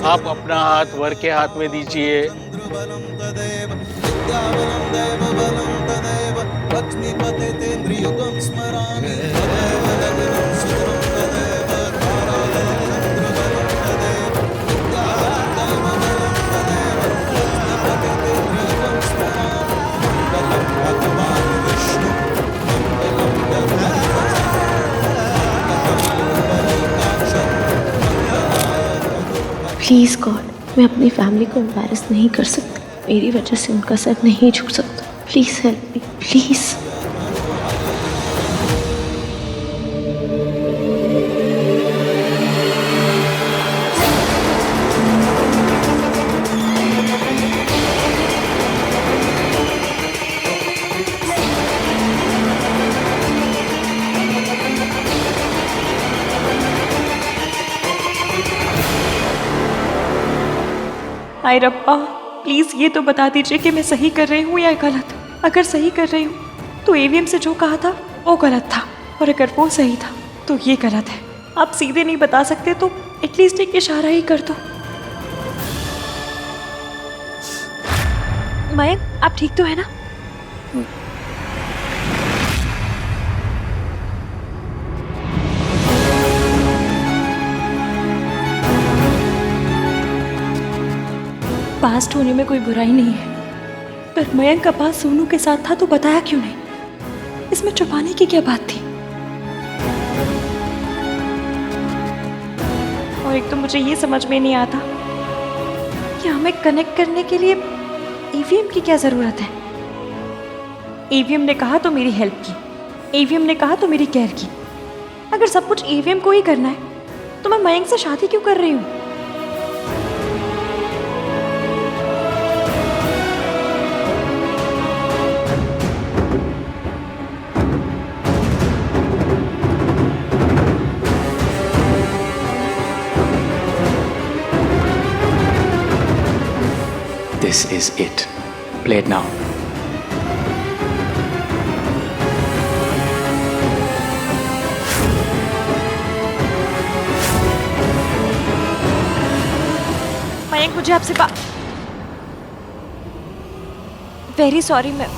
आप अपना हाथ वर के हाथ में दीजिए। प्लीज़ गॉड, मैं अपनी फैमिली को एम्बैरस नहीं कर सकती। मेरी वजह से उनका सर नहीं झुक सकता। Please help me, please. हाय रब्बा, प्लीज़ ये तो बता दीजिए कि मैं सही कर रही हूँ या गलत। अगर सही कर रही हूँ तो एवीएम से जो कहा था वो गलत था, और अगर वो सही था तो ये गलत है। आप सीधे नहीं बता सकते तो एटलीस्ट एक इशारा ही कर दो। मयंक, आप ठीक तो है ना? पास्ट होने में कोई बुराई नहीं है, पर मयंक का पास सोनू के साथ था तो बताया क्यों नहीं? इसमें छुपाने की क्या बात थी? और एक तो मुझे ये समझ में नहीं आता कि हमें कनेक्ट करने के लिए ईवीएम की क्या जरूरत है। ईवीएम ने कहा तो मेरी हेल्प की, ईवीएम ने कहा तो मेरी केयर की। अगर सब कुछ ईवीएम को ही करना है तो मैं मयंक से शादी क्यों कर रही हूँ? This is it. Play it now. Mayank, मुझे आपसे वेरी सॉरी। मैं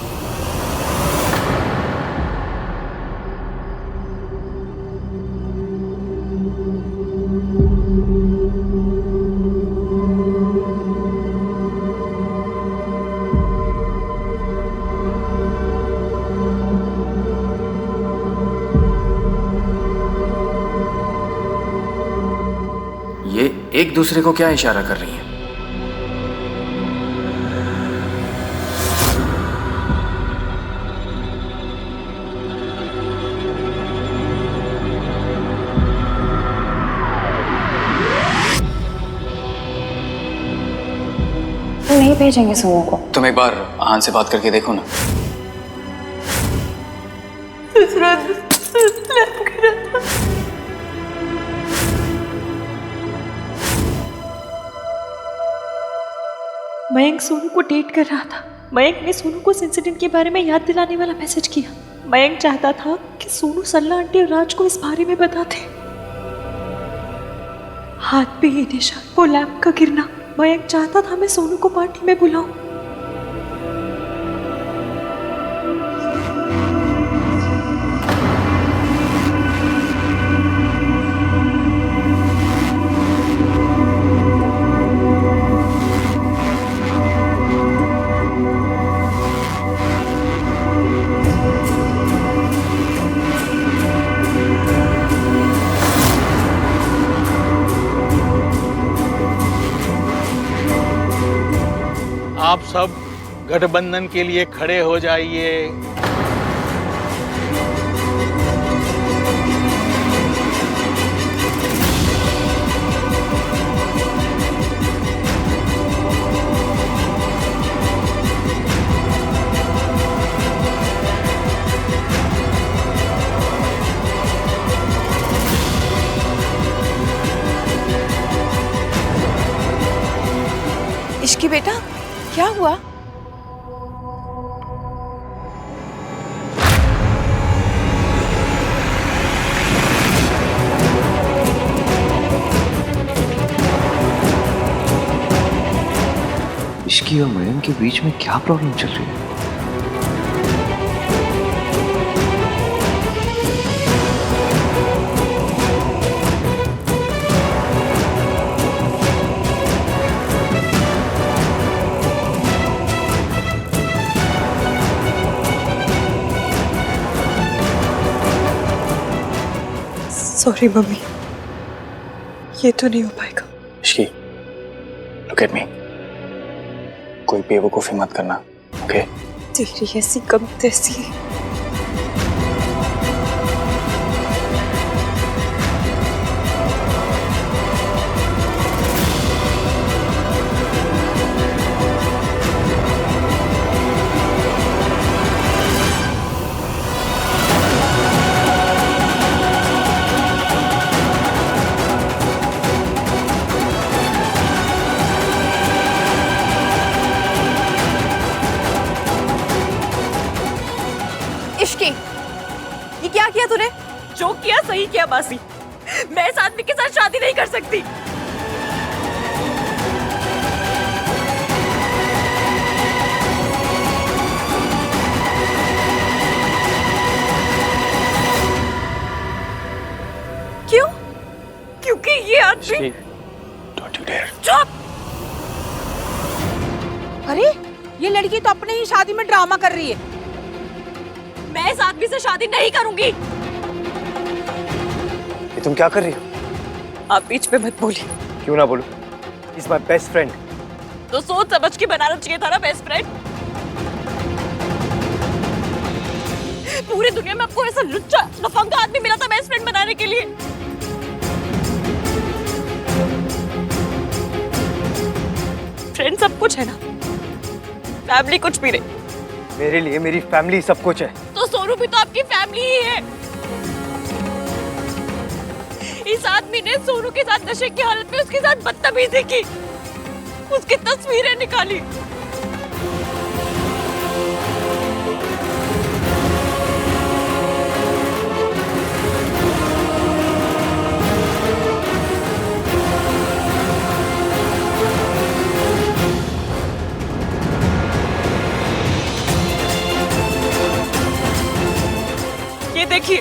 ये एक दूसरे को क्या इशारा कर रही हैं? नहीं भेजेंगे सोनू को। तुम एक बार आहान से बात करके देखो ना। मयंक सोनू को डेट कर रहा था। मयंक ने सोनू को इस इंसिडेंट के बारे में याद दिलाने वाला मैसेज किया। मयंक चाहता था कि सोनू सल्ला आंटी और राज को इस बारे में बताते। हाथ पे ये निशान, वो लैंप का गिरना। मयंक चाहता था मैं सोनू को पार्टी में बुलाऊं। आप सब गठबंधन के लिए खड़े हो जाइए। इश्की बेटा, क्या हुआ? इश्की और मरियम के बीच में क्या प्रॉब्लम चल रही है? सॉरी मम्मी, ये तो नहीं हो पाएगा। Ishki, look at me. कोई बेवकूफी मत करना, ओके? तेरी ऐसी कम तैसी है। इश्की, ये क्या किया तूने? जो किया सही किया मासी। मैं इस आदमी के साथ शादी नहीं कर सकती। क्यों? क्योंकि ये आदमी। Don't you dare. चुप! अरे ये लड़की तो अपने ही शादी में ड्रामा कर रही है। मैं इस आदमी से शादी नहीं करूंगी। ये तुम क्या कर रही हो? आप बीच में मत बोलिए। क्यों ना बोलूं? Is my best friend. तो सोच समझ के बनाना चाहिए था ना बेस्ट फ्रेंड। पूरी दुनिया में आपको ऐसा लुच्चा लफंगा आदमी मिला था बेस्ट फ्रेंड बनाने के लिए। फ्रेंड सब कुछ है ना, फैमिली कुछ भी नहीं। मेरे लिए मेरी फैमिली सब कुछ है। तो सोनू भी तो आपकी फैमिली ही है। इस आदमी ने सोनू के साथ नशे की हालत में उसके साथ बदतमीजी की, उसकी तस्वीरें निकाली। ये देखिए,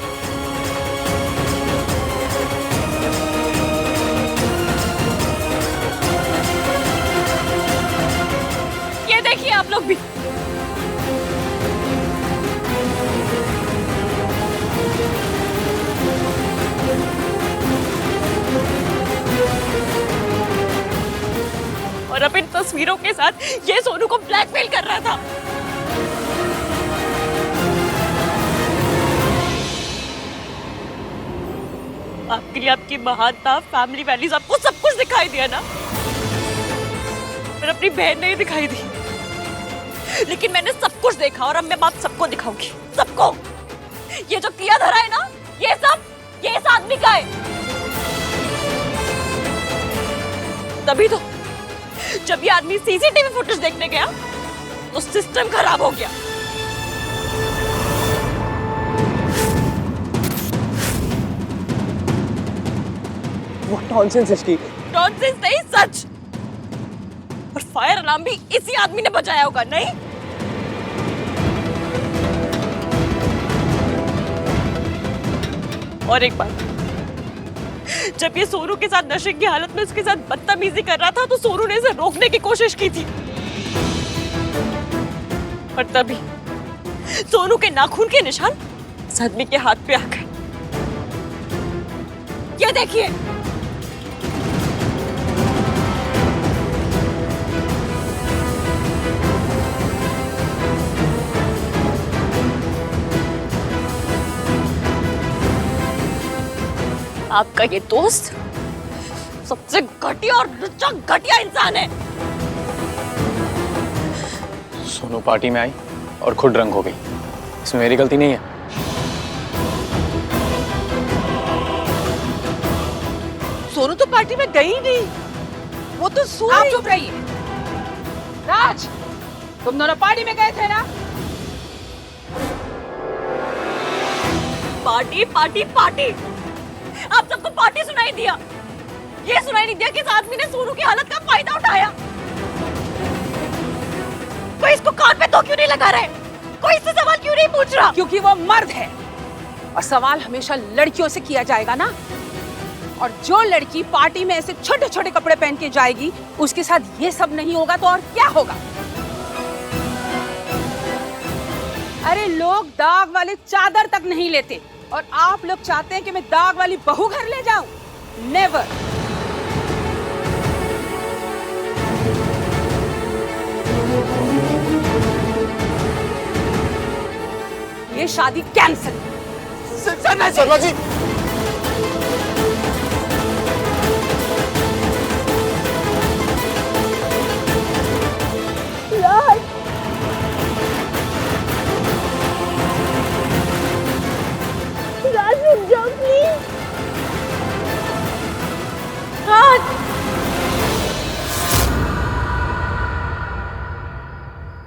ये देखिए आप लोग भी। और अब इन तस्वीरों के साथ ये सोनू को ब्लैकमेल कर रहा था। आपके लिए आपकी महानता, फैमिली वैल्यूज, आपको सब कुछ दिखाई दिया ना, पर अपनी बहन नहीं दिखाई दी। लेकिन मैंने सब कुछ देखा और अब मैं बात सबको दिखाऊंगी, सबको। ये जो किया धरा है ना, ये सब ये इस आदमी का है। तभी तो जब ये आदमी सीसीटीवी फुटेज देखने गया तो सिस्टम खराब हो गया। What nonsense is this? Nonsense नहीं, सच। और फायर अलार्म भी इसी आदमी ने बजाया होगा, नहीं? और एक बात, जब ये सोनू के साथ नशे की हालत में उसके साथ बदतमीजी कर रहा था तो सोनू ने इसे रोकने की कोशिश की थी, और तभी सोनू के नाखून के निशान इस आदमी के हाथ पे आ गए। ये देखिए, आपका ये दोस्त सबसे घटिया और लुच्चा घटिया इंसान है। सोनू पार्टी में आई और खुद ड्रंक हो गई, इसमें मेरी गलती नहीं है। सोनू तो पार्टी में गई नहीं, वो तो सो रही। आप चुप रहिए। राज, तुम दोनों पार्टी में गए थे ना? पार्टी पार्टी पार्टी, आप सबको पार्टी सुनाई दिया। ये सुनाई नहीं दिया कि इस आदमी ने सोनू की हालत का फायदा उठाया। कोई इसको कान पे तो क्यों नहीं लगा रहा है? कोई इससे सवाल क्यों नहीं पूछ रहा? क्योंकि वो मर्द है और सवाल हमेशा लड़कियों से किया जाएगा ना। और जो लड़की पार्टी में ऐसे छोटे छोटे कपड़े पहन के जाएगी, उसके साथ ये सब नहीं होगा तो और क्या होगा? अरे लोग दाग वाले चादर तक नहीं लेते और आप लोग चाहते हैं कि मैं दाग वाली बहू घर ले जाऊं? नेवर। ये शादी कैंसिल। शर्मा जी,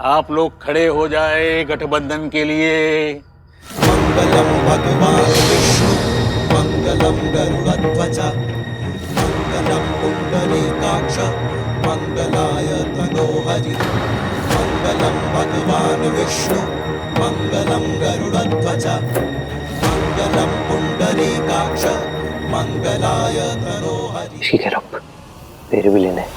आप लोग खड़े हो जाए गठबंधन के लिए। मंगलम भगवान विष्णु मंगलम गरुड़ध्वज मंगलम पुंडरीकाक्ष मंगलाय तनोहरि मंगलम भगवान विष्णु मंगलम गरुड़ध्वज मंगलम पुंडरीकाक्ष मंगलाय तनोहरि। इश्की के रब तेरे भी लेने।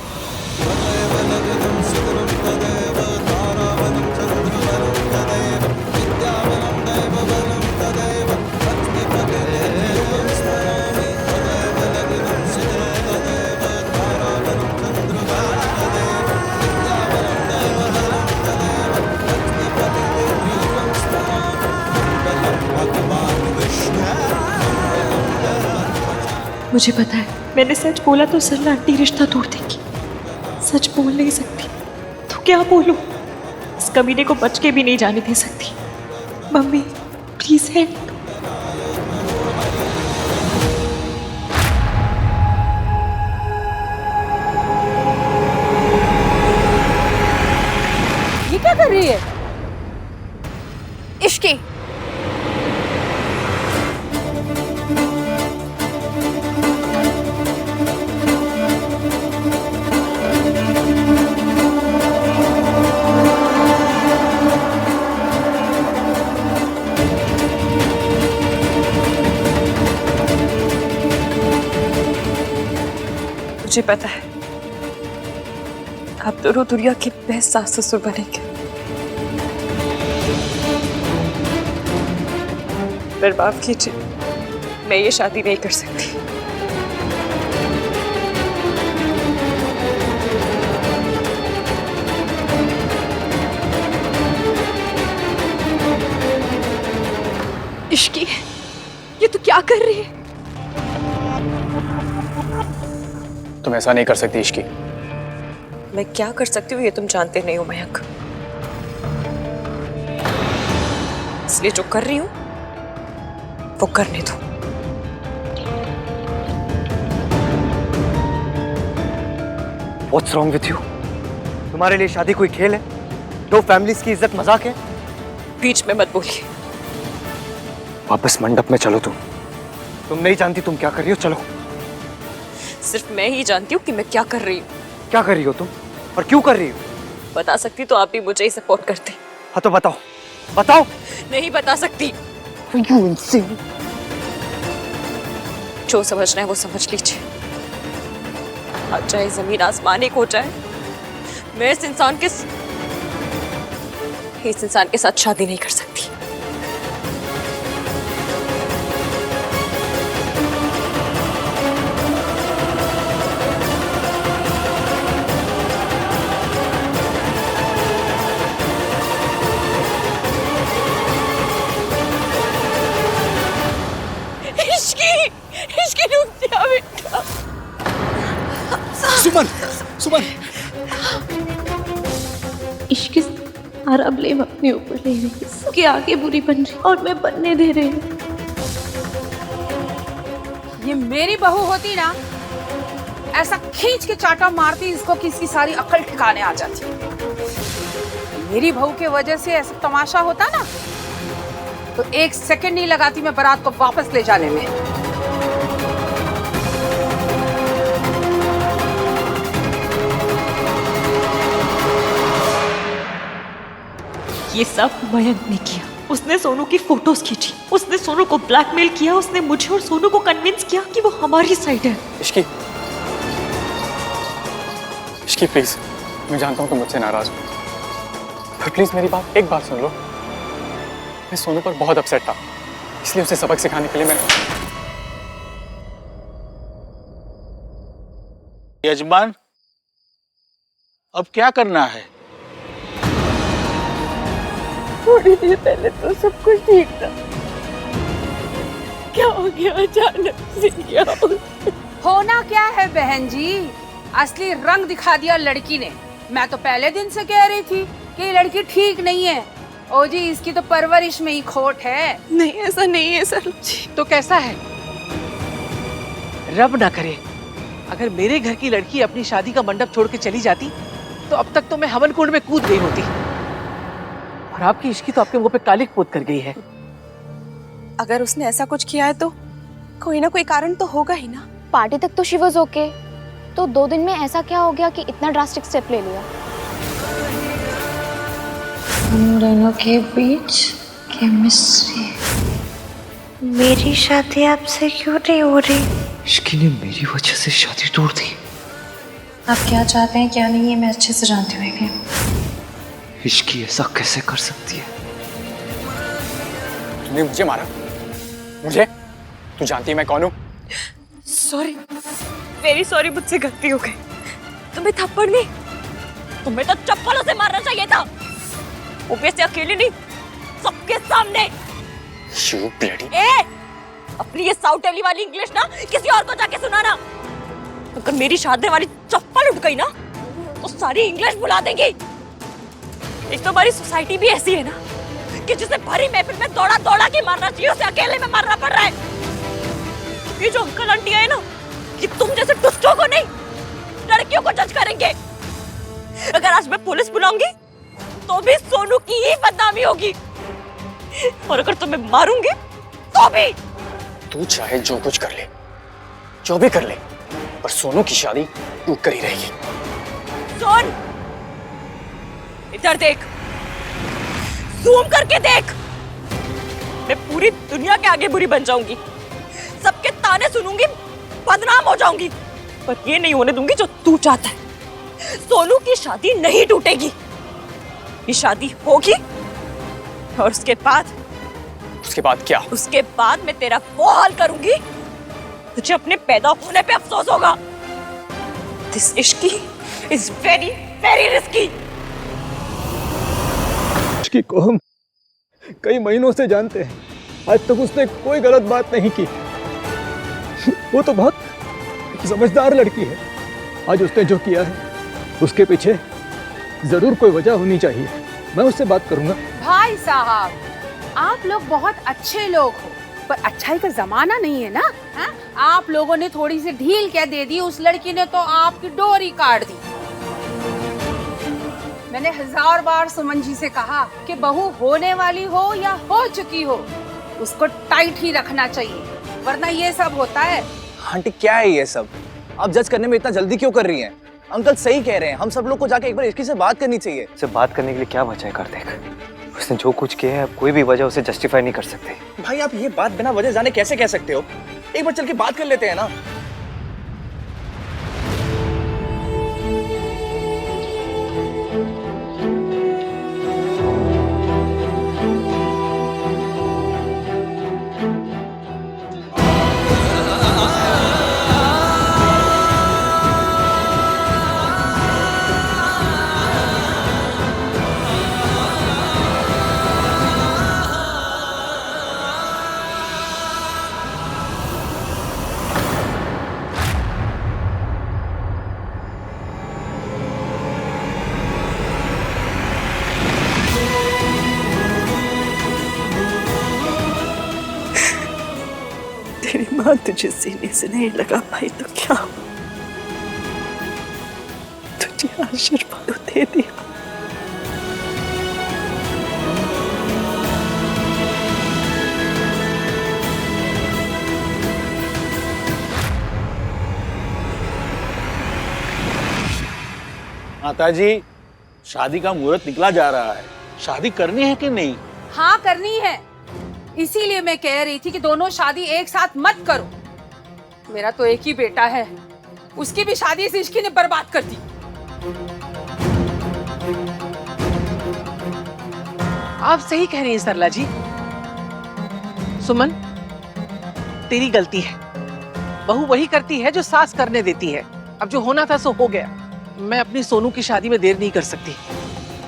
मुझे पता है, मैंने सच बोला तो सरला आंटी रिश्ता तोड़ देगी। सच बोल नहीं सकती तो क्या बोलूं? इस कमीने को बच के भी नहीं जाने दे सकती। Mummy please help. ये क्या कर रही है? इश्की, मुझे पता है आप दोनों दुनिया के बेस्ट सास ससुर बनेंगे, पर माफ कीजिए, मैं ये शादी नहीं कर सकती। इश्की, ये तू क्या कर रही है? तुम ऐसा नहीं कर सकती इश्की। मैं क्या कर सकती हूँ ये तुम जानते नहीं हो मयंक, इसलिए जो कर रही हूँ वो करने दो। What's wrong with you? तुम्हारे लिए शादी कोई खेल है? दो फैमिलीज की इज्जत मजाक है? बीच में मत बोलिए। वापस मंडप में चलो। तुम नहीं जानती तुम क्या कर रही हो। चलो। सिर्फ मैं ही जानती हूँ कि मैं क्या कर रही हूँ। क्या कर रही हो तुम और क्यों कर रही हो? बता सकती तो आप भी मुझे ही सपोर्ट करते। हाँ तो बताओ, बताओ। नहीं बता सकती। You insane? जो समझना है वो समझ लीजिए। आज चाहे जमीन आसमान एक हो जाए, मैं इस इंसान के साथ शादी नहीं कर सकती। इश्की रुक जा बेटा। सुमन, सुमन। इश्क सारा ब्लेम अपने ऊपर ले रही है, सबके आगे बुरी बन रही और मैं बनने दे रही हूँ। ये मेरी बहू होती ना, ऐसा खींच के चाटा मारती इसको कि इसकी सारी अक्ल ठिकाने आ जाती। मेरी बहू के वजह से ऐसा तमाशा होता ना तो एक सेकंड नहीं लगाती मैं बारात को वापस ले जाने में। ये सब मयंक ने किया। उसने सोनू की फोटोज खींची, उसने सोनू को ब्लैकमेल किया, उसने मुझे और सोनू को कन्विंस किया कि वो हमारी साइड है। इश्की, इश्की प्लीज, मैं जानता हूँ तुम मुझसे नाराज हो, पर प्लीज मेरी एक बात सुन लो। मैं सोनू पर बहुत अपसेट था, इसलिए उसे सबक सिखाने के लिए मैंने। यजमान, अब क्या करना है? थोड़ी देर पहले तो सब कुछ ठीक था, क्या हो गया अचानक से? क्या होना क्या है बहन जी, असली रंग दिखा दिया लड़की ने। मैं तो पहले दिन से कह रही थी कि ये लड़की ठीक नहीं है। ओ जी, इसकी तो परवरिश में ही खोट है। नहीं, ऐसा नहीं है सर जी। तो कैसा है? रब ना करे अगर मेरे घर की लड़की अपनी शादी का मंडप छोड़ के चली जाती तो अब तक तो मैं हवन कुंड में कूद गई होती। और आपकी इश्की तो आपके मुंह पे कालिक पोत कर गई है। अगर उसने ऐसा कुछ किया है तो कोई ना कोई कारण तो होगा ही ना। पार्टी तक तो शी वाज ओके, तो 2 दिन में ऐसा क्या हो गया कि इतना ड्रास्टिक स्टेप ले लिया? हम दोनों के बीच केमिस्ट्री। मेरी शादी आपसे क्यों नहीं हो रही? इश्की ने मेरी वजह से शादी तोड़ दी। आप क्या चाहते हैं क्या नहीं, ये मैं अच्छे से जानती हूँ। इश्की ऐसा कैसे कर सकती है? तूने मुझे मारा? मुझे? तू जानती है मैं कौन हूँ? सॉरी, वेरी सॉरी, मुझसे गलती हो गई। तुम्हें थप्पड़ नहीं, तुम्हें तो चप्पलों से मारना चाहिए था। वो भी ऐसे अकेले नहीं, सबके सामने। You bloody... अपनी ये साउथ वाली इंग्लिश ना किसी और को जाके सुनाना। अगर मेरी शादी वाली चप्पल उठ गई ना तो सारी इंग्लिश भुला देंगी। एक तो हमारी सोसाइटी भी ऐसी है ना कि जिसे भरी महफिल में दौड़ा दौड़ा के मारना चाहिए, उसे अकेले में मारना पड़ रहा है। ये जो अंकल आंटी है ना, कि तुम जैसे दुष्टों को नहीं, लड़कियों को जज करेंगे। अगर आज मैं पुलिस बुलाऊंगी तो भी सोनू की ही बदनामी होगी, और अगर तुम्हें मारूंगी तो भी। तू चाहे जो कुछ कर ले, जो भी कर ले, पर सोनू की शादी तू कर ही रहेगी। सुन, इधर देख, जूम करके देख। मैं पूरी दुनिया के आगे बुरी बन जाऊंगी, सबके ताने सुनूंगी, बदनाम हो जाऊंगी, पर ये नहीं होने दूंगी जो तू चाहता है। सोनू की शादी नहीं टूटेगी, ये शादी होगी, और उसके बाद क्या? उसके बाद मैं तेरा वो हाल करूंगी, तुझे अपने पैदा होने पे अफसोस होगा। This Ishki is very very risky. Ishki को हम कई महीनों से जानते हैं, आज तक उसने कोई गलत बात नहीं की। वो तो बहुत समझदार लड़की है। आज उसने जो किया है उसके पीछे जरूर कोई वजह होनी चाहिए। मैं उससे बात करूंगा। भाई साहब, आप लोग बहुत अच्छे लोग हो, पर अच्छाई का जमाना नहीं है ना। हा? आप लोगों ने थोड़ी सी ढील क्या दे दी, उस लड़की ने तो आपकी डोरी काट दी। मैंने 1000 बार सुमन जी से कहा कि बहू होने वाली हो या हो चुकी हो, उसको टाइट ही रखना चाहिए, वरना ये सब होता है। आंटी क्या है ये सब? आप जज करने में इतना जल्दी क्यों कर रही हैं? अंकल सही कह रहे हैं, हम सब लोग को जाके एक बार इश्की से बात करनी चाहिए। उससे बात करने के लिए क्या वजह है कार्तिक? उसने जो कुछ किया है अब कोई भी वजह उसे जस्टिफाई नहीं कर सकते। भाई आप ये बात बिना वजह जाने कैसे कह सकते हो? एक बार चल के बात कर लेते हैं ना। तेरी माँ तुझे सीने से नहीं लगा पाई तो क्या, तुझे आशीर्वाद दे दिया। माताजी, शादी का मुहूर्त निकला जा रहा है। शादी करनी है कि नहीं? हाँ करनी है, इसीलिए मैं कह रही थी कि दोनों शादी एक साथ मत करो। मेरा तो एक ही बेटा है, उसकी भी शादी इस इश्की ने बर्बाद कर दी। आप सही कह रही हैं सरला जी। सुमन, तेरी गलती है। बहू वही करती है जो सास करने देती है। अब जो होना था सो हो गया। मैं अपनी सोनू की शादी में देर नहीं कर सकती।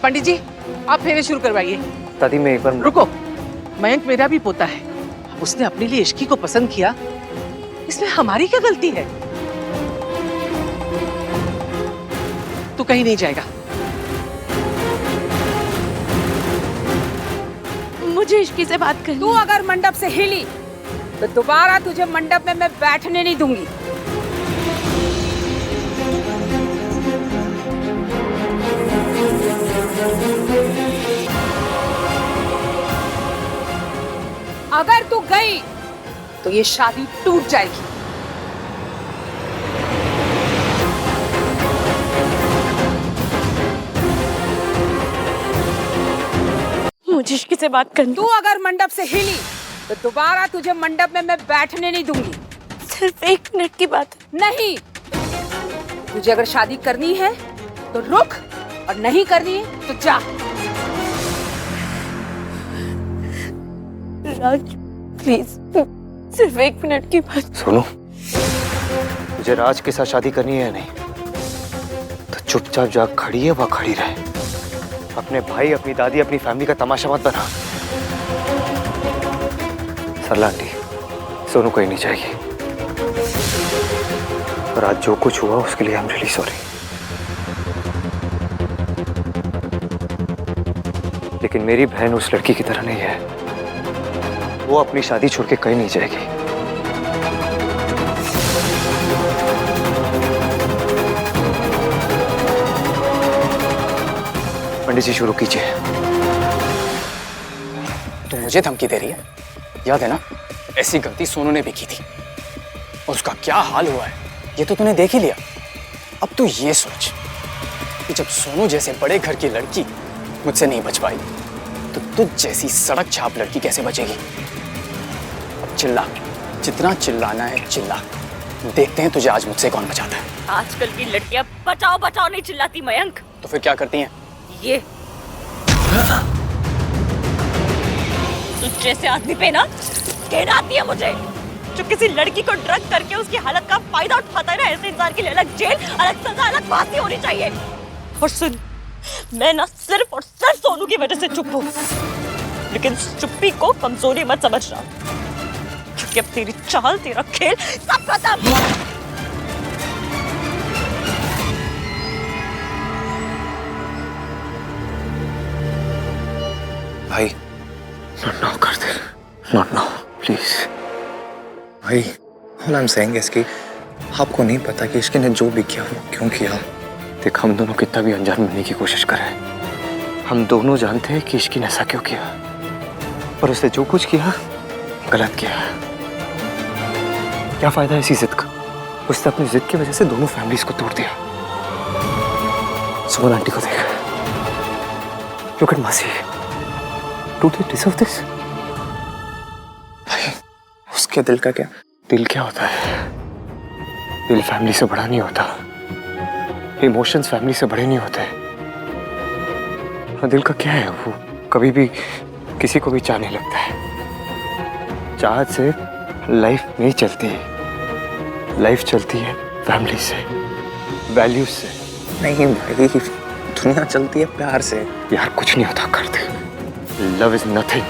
पंडित जी, आप फेरे शुरू करवाइए। दादी मैं एक बार रुको, मयंक मेरा भी पोता है। उसने अपने लिए इश्की को पसंद किया, इसमें हमारी क्या गलती है? तू कहीं नहीं जाएगा। मुझे इश्की से बात करनी। तू अगर मंडप से हिली तो दोबारा तुझे मंडप में मैं बैठने नहीं दूंगी। अगर तू गई तो ये शादी टूट जाएगी। मुझे इश्की से बात करनी। तू अगर मंडप से हिली तो दोबारा तुझे मंडप में मैं बैठने नहीं दूंगी। सिर्फ 1 मिनट की बात है। नहीं, तुझे अगर शादी करनी है तो रुक, और नहीं करनी है तो जा। राज प्लीज, सिर्फ 1 मिनट की बात। सोनू, तुझे राज के साथ शादी करनी है या नहीं तो चुपचाप जा खड़ी है वह खड़ी रहे। अपने भाई, अपनी दादी, अपनी फैमिली का तमाशा मत बना। सरला आंटी, सोनू कहीं नहीं जाएगी। और आज जो कुछ हुआ उसके लिए आई एम रियली सॉरी। लेकिन मेरी बहन उस लड़की की तरह नहीं है। वो अपनी शादी छोड़ के कहीं नहीं जाएगी। पंडित जी शुरू कीजिए। तू मुझे धमकी दे रही है? याद है ना, ऐसी गलती सोनू ने भी की थी और उसका क्या हाल हुआ है ये तो तूने देख ही लिया। अब तू ये सोच कि जब सोनू जैसे बड़े घर की लड़की मुझसे नहीं बच पाई तो तुझ जैसी सड़क छाप लड़की कैसे बचेगी? अब चिल्ला, जितना चिल्लाना है चिल्ला। देखते हैं तुझे आज मुझसे कौन बचाता है। आजकल की लड़कियां बचाओ बचाओ नहीं चिल्लाती मयंक। तो फिर क्या करती हैं? ये तुझ जैसे आदमी पे ना घृणा आती है मुझे, जो किसी लड़की को ड्रग करके उसकी हालत का फायदा उठाता है ना। ऐसे इंसान के लिए अलग जेल, अलग सजा, अलग फांसी होनी चाहिए। और सुन, मैं ना सिर्फ और सिर्फ सोनू की वजह से चुप हूँ, लेकिन चुप्पी को कमजोरी मत समझना, क्योंकि अब तेरी चाल, तेरा खेल सब खत्म। भाई नॉट नाउ कर दे, नॉट नाउ प्लीज। भाई all I'm saying is कि आपको नहीं पता कि इश्की ने जो भी किया वो क्यों किया। देख, हम दोनों कितना भी अनजान बनने की कोशिश करें, हम दोनों जानते हैं कि इश्की ने ऐसा क्यों किया। और उसने जो कुछ किया गलत किया। क्या फायदा इसी जिद का? उसने अपनी जिद की वजह से दोनों फैमिलीज को तोड़ दिया। सुमन आंटी को देख, लुक एट मासी, डू दे डिजर्व दिस? भाई उसके दिल का क्या? दिल क्या होता है? दिल फैमिली से बड़ा नहीं होता, इमोशंस फैमिली से बड़े नहीं होते। और दिल का क्या है? वो कभी भी किसी को भी चाहने लगता है। चाहत से लाइफ नहीं चलती, लाइफ चलती है फैमिली से, वैल्यूज से। नहीं भाई, दुनिया चलती है प्यार से। यार कुछ नहीं होता, कर दे। लव इज नथिंग,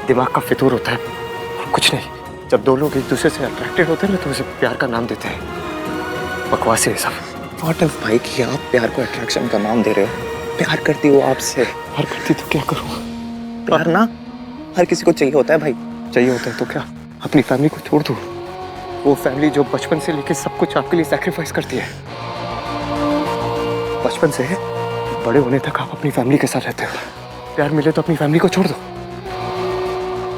दिमाग का फितूर होता है और कुछ नहीं। जब दो लोग एक दूसरे से अट्रैक्टेड होते हैं ना तो उसे प्यार का नाम देते हैं। बकवास है सब। व्हाट इफ भाई कि आप प्यार को अट्रैक्शन का नाम दे रहे हो? प्यार करती हो आपसे। प्यार करती तो क्या करूँ? प्यार ना हर किसी को चाहिए होता है भाई। चाहिए होता है तो क्या अपनी फैमिली को छोड़ दो? वो फैमिली जो बचपन से लेके सब कुछ आपके लिए सैक्रिफाइस करती है। बचपन से बड़े होने तक आप अपनी फैमिली के साथ रहते हो। प्यार मिले तो अपनी फैमिली को छोड़ दो।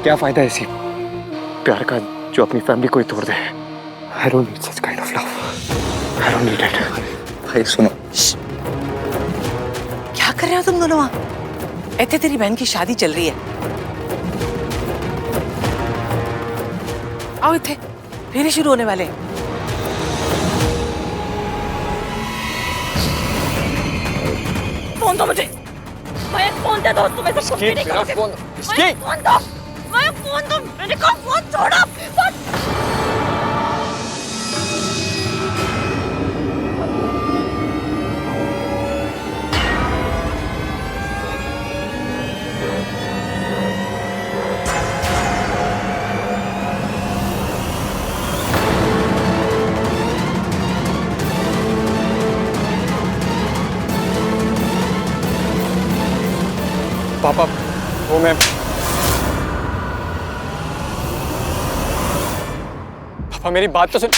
क्या फायदा है इसी प्यार का जो अपनी फैमिली को ही तोड़ दे? I don't need such kind of love. I don't need it. भाई सुनो, क्या कर रहे हो तुम दोनों वहाँ? इतने तेरी बहन की शादी चल रही है। आओ इतने, फेरे शुरू होने वाले हैं। फोन दो मुझे। मैं फोन दे दो, तुम्हें तो कुछ भी नहीं करोगे। फोन दो, मैं फोन दो, मैंने कहा फोन छोड़ो। पापा, वो मैं पापा मेरी बात तो सुन।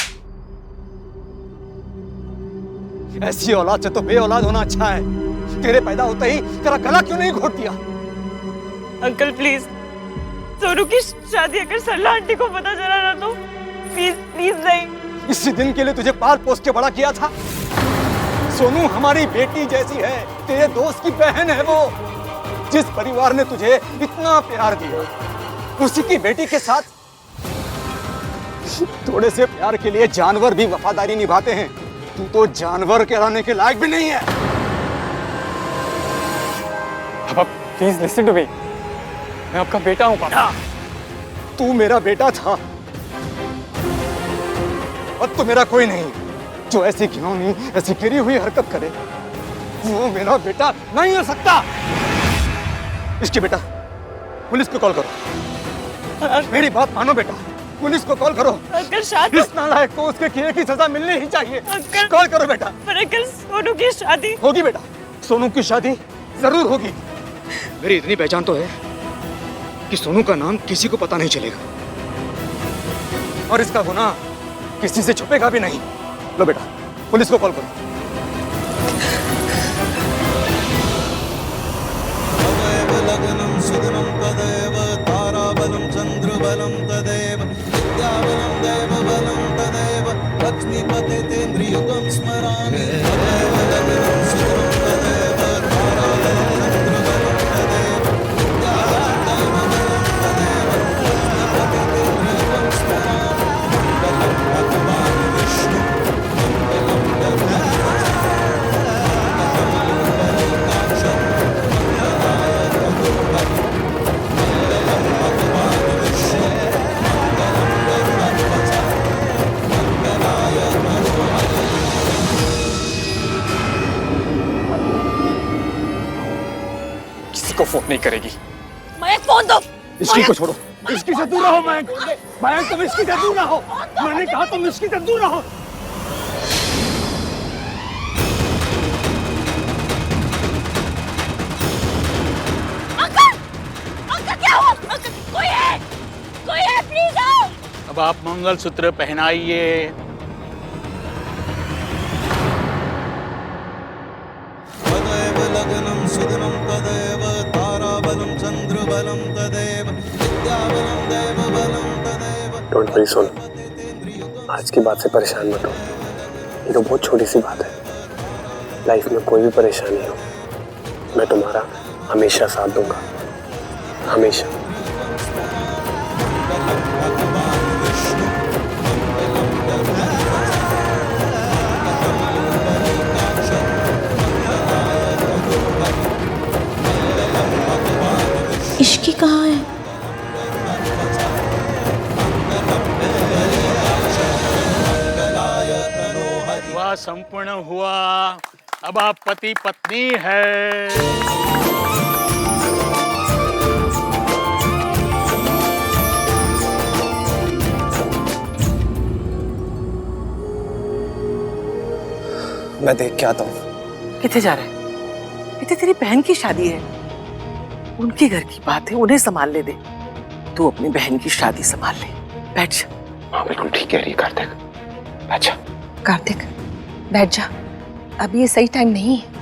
ऐसी औलाद से तो बे औलाद होना अच्छा है। तेरे पैदा होते ही तेरा गला क्यों नहीं घोट दिया? अंकल प्लीज, सोनू की शादी अगर सरला आंटी को पता चला ना तो प्लीज प्लीज नहीं। इसी दिन के लिए तुझे पाल पोस के बड़ा किया था। सोनू हमारी बेटी जैसी है, तेरे दोस्त की बहन है वो। जिस परिवार ने तुझे इतना प्यार दिया, उसी की बेटी के साथ थोड़े से प्यार के लिए जानवर भी वफादारी निभाते हैं। तू तो जानवर कहलाने के लायक भी नहीं है। पापा प्लीज लिसन टू मी, मैं आपका बेटा हूं पापा। तू मेरा बेटा था, अब तो मेरा कोई नहीं जो ऐसी घिनौनी, ऐसी गिरी हुई हरकत करे। वो मेरा बेटा नहीं हो सकता। इसकी बेटा, पुलिस को कॉल करो। मेरी बात मानो बेटा, पुलिस को कॉल करो। अंकल शादी, इस नालायक को उसके किए की सजा मिलनी ही चाहिए। कॉल करो बेटा। पर अंकल सोनू की शादी होगी बेटा, सोनू की शादी जरूर होगी। मेरी इतनी पहचान तो है कि सोनू का नाम किसी को पता नहीं चलेगा, और इसका गुनाह किसी से छुपेगा भी नहीं। लो बेटा, पुलिस को कॉल करो। लग्नं सुदिनं तदेव ताराबलं चन्द्रबलं तदेव विद्याबलं दैवबलं तदेव लक्ष्मीपतेन्द्रियुगं स्मरामि। तदेव लग्नं सुदिनं तदेव ताराबलं चन्द्रबलं तदेव विद्याबलं दैवबलं तदेव लक्ष्मीपतेन्द्रियुगं स्मरामि। मङ्गलं भगवान् विष्णु मङ्गलं गरुडध्वज को फोन नहीं करेगी। मयंक फोन दो। इसकी को छोड़ो, इसकी से दूर रहो। मयंक, मयंक तुम इसकी से दूर रहो। मैंने कहा तुम इसकी से दूर रहो। अंकल, अंकल क्या हुआ? अंकल कोई है प्लीज आओ। अब आप मंगलसूत्र पहनाइए। तदेव लग्नं सुदिनं तदेव ताराबलं चन्द्रबलं तदेव विद्याबलं दैवबलं तदेव। डोंट वरी सोनू, आज की बात से परेशान मत हो। ये तो बहुत छोटी सी बात है। लाइफ में कोई भी परेशानी हो, मैं तुम्हारा हमेशा साथ दूंगा, हमेशा। इश्की कहाँ है? विवाह संपूर्ण हुआ, अब आप पति पत्नी है। मैं देख के आता हूँ। किथे जा रहे हैं? इतने तेरी बहन की शादी है, उनके घर की बात है, उन्हें संभाल ले दे। तू अपनी बहन की शादी संभाल ले। बैठ जा। हाँ बिल्कुल ठीक कह रही है कार्तिक, बैठ जा। कार्तिक बैठ जा, अभी ये सही टाइम नहीं है।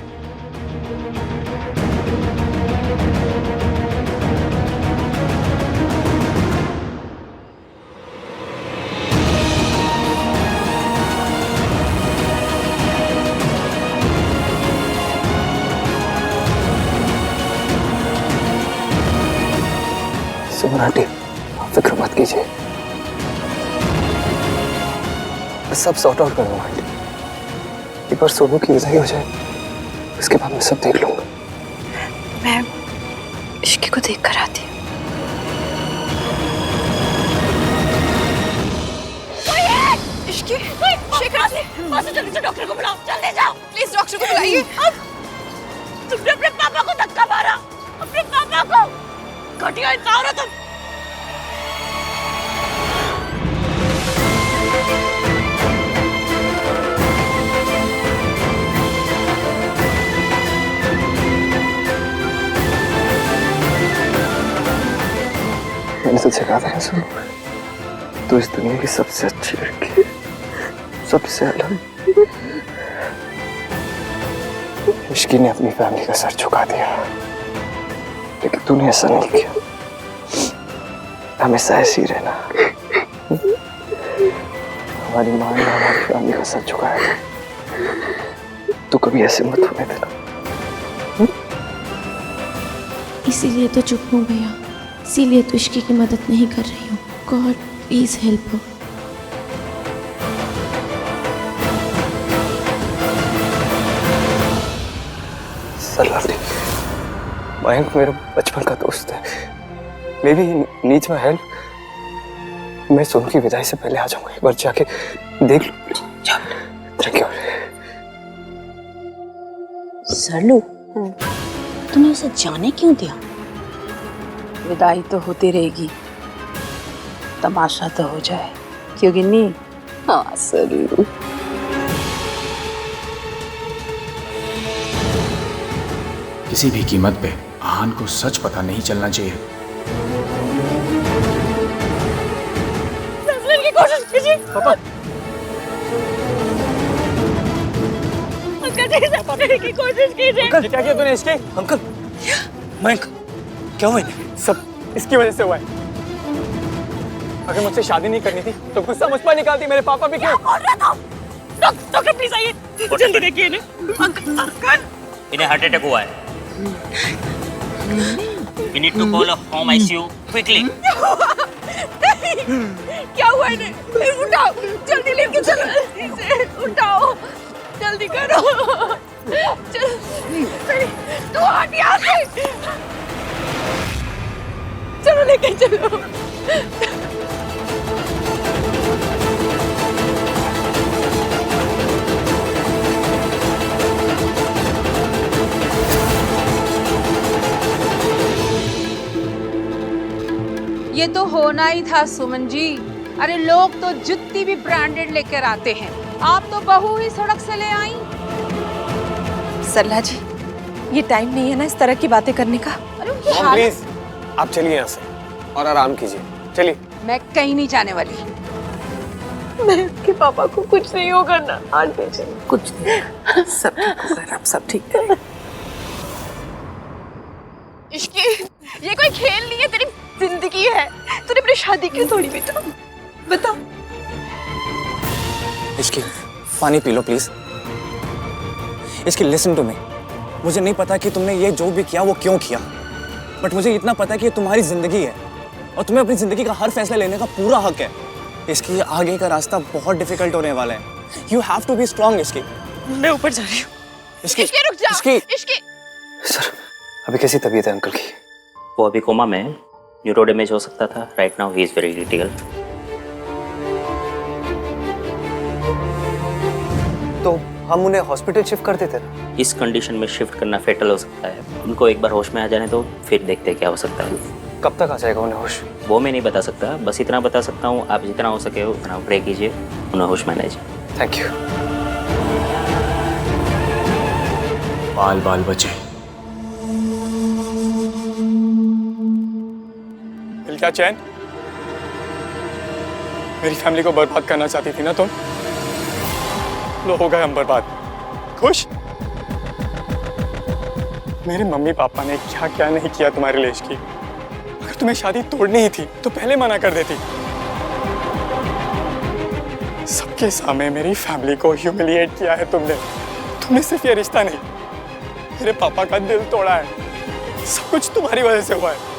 सब सॉर्ट आउट कर दूंगा। एक बार सोनू की विदाई हो जाए, उसके बाद मैं सब देख लूंगा। मैं इश्की को देख कर आती हूँ। इश्की, जल्दी से डॉक्टर को बुलाओ, जल्दी जाओ। प्लीज डॉक्टर को बुलाइए। तुमने अपने पापा को धक्का मारा, अपने पापा को। घटिया इंसान हो तुम। मैंने तुझसे कहा था ना सुनो, तू इस दुनिया की सबसे अच्छी लड़की है, सबसे अलग। इश्की ने अपनी फैमिली का सर झुका दिया, लेकिन तूने ऐसा नहीं किया। हमेशा ऐसी रहना। हमारी माँ ने हमारी फैमिली का सर झुकाया था, तू कभी ऐसे मत होने देना। इसीलिए तो चुप हूँ भैया, इसीलिए तो इश्की की मदद नहीं कर रही हूँ। गॉड प्लीज हेल्प हो। मयंक मेरा बचपन का दोस्त है, may be needs my help. मैं सोनू की विदाई से पहले आ जाऊंगा, एक बार जाके देख लूं। Thank you. सरलू, तूने उसे जाने क्यों दिया? विदाई तो होती रहेगी, तमाशा तो हो जाए, क्यों गिन्नी? हाँ सरलू। किसी भी कीमत पे आहान को सच पता नहीं चलना चाहिए। समझने की कोशिश कीजिए। पापा, समझने की कोशिश कीजिए। अंकल क्या किया तूने इसके? अंकल, मयंक क्या हुआ इन्हें? सब इसकी वजह से हुआ है। अगर मुझसे शादी नहीं करनी थी तो गुस्सा मुझ पर निकालती। मेरे पापा भी क्यों? डॉक्टर प्लीज आइए, जल्दी देखिए इन्हें। अंकल, इन्हें हार्ट अटैक हुआ है। We need to call a home ICU quickly. क्या हुआ इन्हें? उठाओ, जल्दी लेके चलो, इसे उठाओ, जल्दी करो। तू हट यहाँ से। चलो लेके चलो। ये तो होना ही था सुमन जी। अरे लोग तो जुत्ती भी ब्रांडेड लेकर आते हैं, आप तो बहू ही सड़क से ले आई। सरला जी, ये टाइम नहीं है ना इस तरह की बातें करने का। अरे उनकी हालत। प्लीज आप चलिए यहाँ से और आराम कीजिए। चलिए। मैं कहीं नहीं जाने वाली। मैं आपके पापा को कुछ नहीं होगा ना आंटी जी? कुछ नहीं, सब ठीक होगा, आप सब ठीक करें। इश्की, ये कोई खेल नहीं है, तेरी जिंदगी है। तूने अपनी शादी क्यों तोड़ी बेटा? बता। इसकी पानी पी लो प्लीज। इसकी लिसन टू मी। मुझे नहीं पता कि तुमने ये जो भी किया वो क्यों किया, बट मुझे इतना पता है कि ये तुम्हारी जिंदगी है और तुम्हें अपनी जिंदगी का हर फैसला लेने का पूरा हक है। इसकी आगे का रास्ता बहुत डिफिकल्ट होने वाला है। You have to be strong. इसकी मैं ऊपर जा रही हूँ। इसकी रुक जा। इसकी सर, अभी कैसी तबीयत है अंकल की? वो अभी कोमा में है, न्यूरो डैमेज हो सकता था। Right now he is very critical. तो हम उन्हें हॉस्पिटल शिफ्ट कर देते ना? इस कंडीशन में शिफ्ट करना फेटल हो सकता है। उनको एक बार होश में आ जाने तो फिर देखते हैं क्या हो सकता है। कब तक आ जाएगा उन्हें होश? वो मैं नहीं बता सकता, बस इतना बता सकता हूँ, आप जितना हो सके उतना प्रे कीजिए, उन्हें होश में लाइए। Thank you. बाल बाल बचे। मिल क्या चैन? मेरी फैमिली को बर्बाद करना चाहती थी ना तुम? लो हो गए हम बर्बाद। खुश? मेरे मम्मी पापा ने क्या क्या नहीं किया तुम्हारे लिए की। अगर तुम्हें शादी तोड़नी ही थी तो पहले मना कर देती। सबके सामने मेरी फैमिली को ह्यूमिलिएट किया है तुमने। तुमने सिर्फ ये रिश्ता नहीं, मेरे पापा का दिल तोड़ा है। सब कुछ तुम्हारी वजह से हुआ है।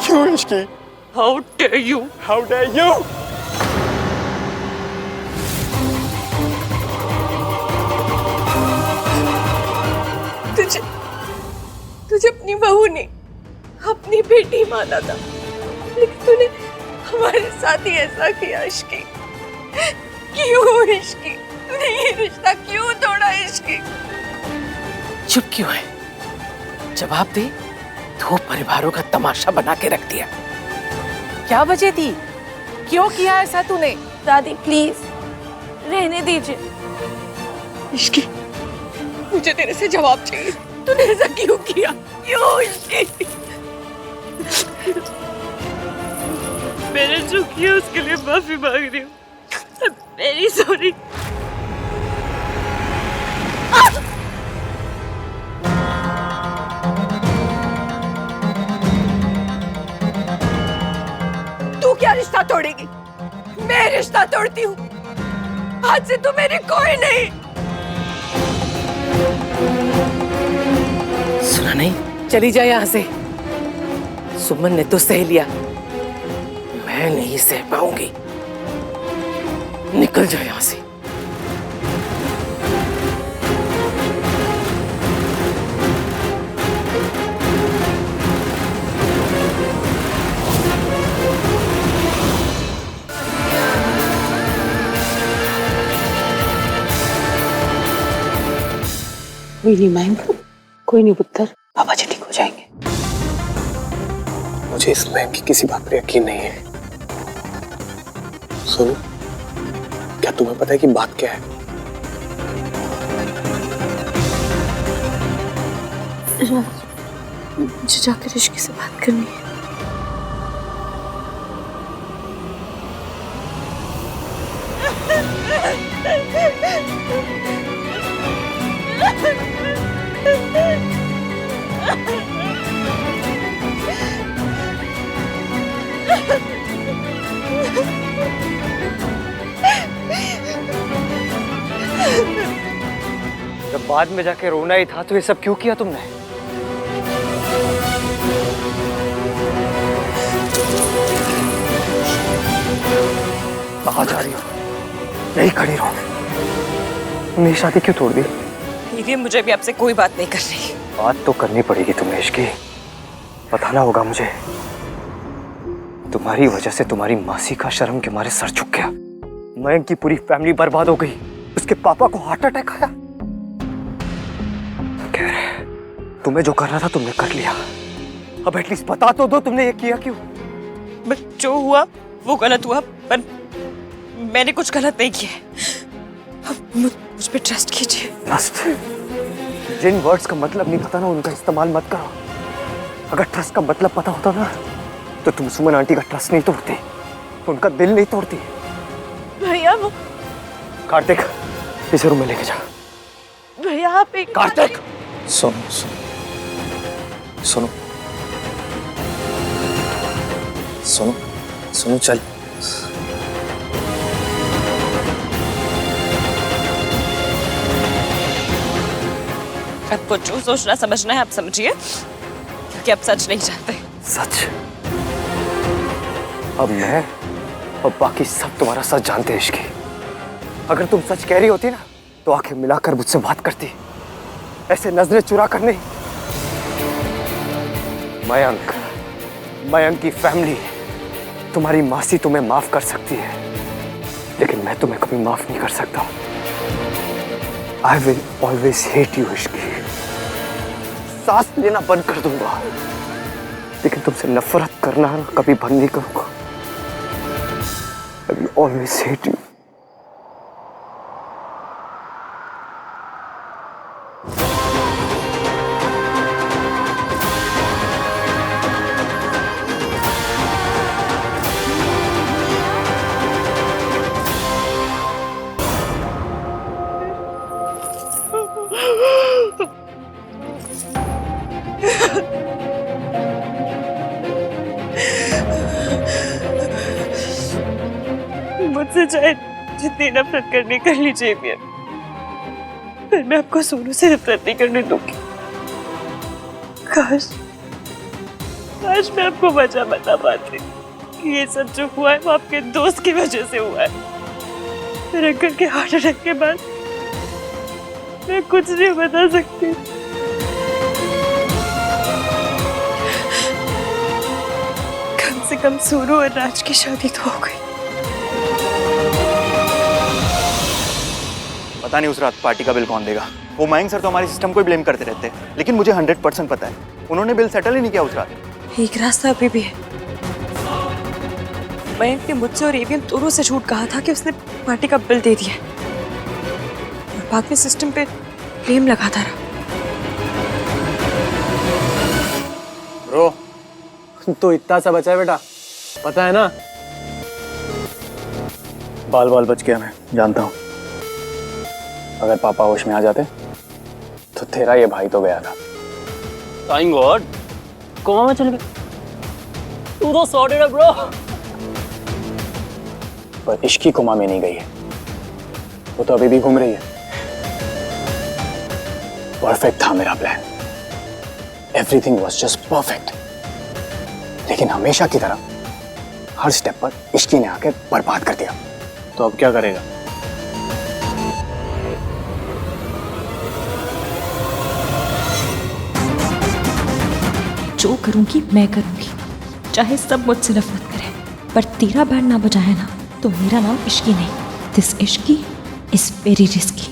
क्यों Ishki? How dare you? How dare you? तुझे अपनी बहू ने अपनी बेटी माना था, लेकिन तूने हमारे साथ ही ऐसा किया। इश्की क्यों? इश्की तूने ये रिश्ता क्यों तोड़ा? इश्की चुप क्यों है? जवाब दे। दो परिवारों का तमाशा बना के रख दिया। क्या वजह थी? क्यों किया ऐसा तूने? दादी प्लीज रहने दीजिए। इश्की मुझे तेरे से जवाब चाहिए। तूने ऐसा क्यों किया? क्यों इश्की? मैंने जो किया उसके लिए माफी मांग रही हूँ। Very sorry. तू क्या रिश्ता तोड़ेगी? मैं रिश्ता तोड़ती हूँ। आज से तू मेरी कोई नहीं। सुना नहीं? चली जा यहाँ से। सुमन ने तो सह लिया, मैं नहीं सह पाऊंगी। निकल जा यहाँ से। मेरी माँ कोई नहीं पुत्र, बाबा जी ठीक हो जाएंगे। मुझे इस मैम की किसी बात पर यकीन नहीं है। सुनो, क्या तुम्हें पता है कि बात क्या है? मुझे जाकर इश्की से बात करनी है। जब बाद में जाके रोना ही था तो ये सब क्यों किया तुमने? कहाँ जा रही हो? यही खड़ी रहो। तुमने शादी क्यों तोड़ दी? ये मुझे भी आपसे कोई बात नहीं करनी। बात तो करनी पड़ेगी तुम्हें इश्की। बताना होगा मुझे। तुम्हारी वजह से तुम्हारी मासी का शर्म के मारे सर झुक गया। मयंक की पूरी फैमिली बर्बाद हो गई। उसके पापा को हार्ट अटैक आया। तुम्हें जो करना था तुमने कर लिया। अब एटलीस्ट बता तो दो तुमने ये किया क्यों? बस जो हुआ वो गलत हुआ, पर मैंने कुछ गलत नहीं किया। मुझ पे ट्रस्ट कीजिए। ट्रस्ट? जिन वर्ड्स का मतलब नहीं पता ना उनका इस्तेमाल मत करो। अगर ट्रस्ट का मतलब पता होता ना तो तुम सुमन आंटी का ट्रस्ट नहीं तोड़ती, उनका दिल नहीं तोड़ती। भैया वो कार्तिक, इसे रूम में लेके जा। भैया आप एक कार्तिक सुनो सुनो सुनो सुनो सुनो चल। आपको जो सोचना समझना है आप समझिए, क्योंकि आप सच नहीं जानते। सच? अब मैं और बाकी सब तुम्हारा सच जानते हैं इश्की। अगर तुम सच कह रही होती ना तो आंखें मिलाकर मुझसे बात करती, ऐसे नजरें चुरा कर नहीं। मयंक की फैमिली, तुम्हारी मासी तुम्हें माफ कर सकती है, लेकिन मैं तुम्हें कभी माफ नहीं कर सकता। I will always hate you Ishki. सांस लेना बंद कर दूंगा, लेकिन तुमसे नफरत करना कभी बंद नहीं करूंगा। I will always hate you। मुझसे चाहे जितनी नफरत करनी कर लीजिए मियां, पर मैं आपको सोनू से नफरत नहीं करने दूंगी। काश मैं आपको वजह बता पाती कि ये सब जो हुआ है वो आपके दोस्त की वजह से हुआ है। मेरे अंकल के हार्ट अटैक के बाद मैं कुछ नहीं बता सकती। से कम सोनू और राज की शादी तो हो गई। पता नहीं उस रात पार्टी का बिल कौन देगा। वो मयंक सर तो हमारे सिस्टम को ही ब्लेम करते रहते हैं, लेकिन मुझे 100% पता है उन्होंने बिल सेटल ही नहीं किया उस रात। एक रास्ता अभी भी है। मयंक ने मुझसे और एवीएम दोनों से झूठ कहा था कि उसने पार्टी का बिल दे दिया और बाद में सिस्टम पे ब्लेम लगाता रहा। ब्रो, तो इतना सा बचा है बेटा, पता है ना? बाल बाल बच गया, मैं जानता हूँ। अगर पापा होश में आ जाते तो तेरा ये भाई तो गया था। थैंक गॉड कोमा में चल गए। तू तो सॉर्टेड है ब्रो। पर इश्की कोमा में नहीं गई है, वो तो अभी भी घूम रही है। परफेक्ट था मेरा plan, everything was just perfect. लेकिन हमेशा की तरह हर स्टेप पर इश्की ने आकर बर्बाद कर दिया। तो अब क्या करेगा? जो करूंगी मैं करूंगी, चाहे सब मुझसे नफरत करें, पर तेरा बैंड ना बजाया ना तो मेरा नाम इश्की नहीं। This Ishki is very risky.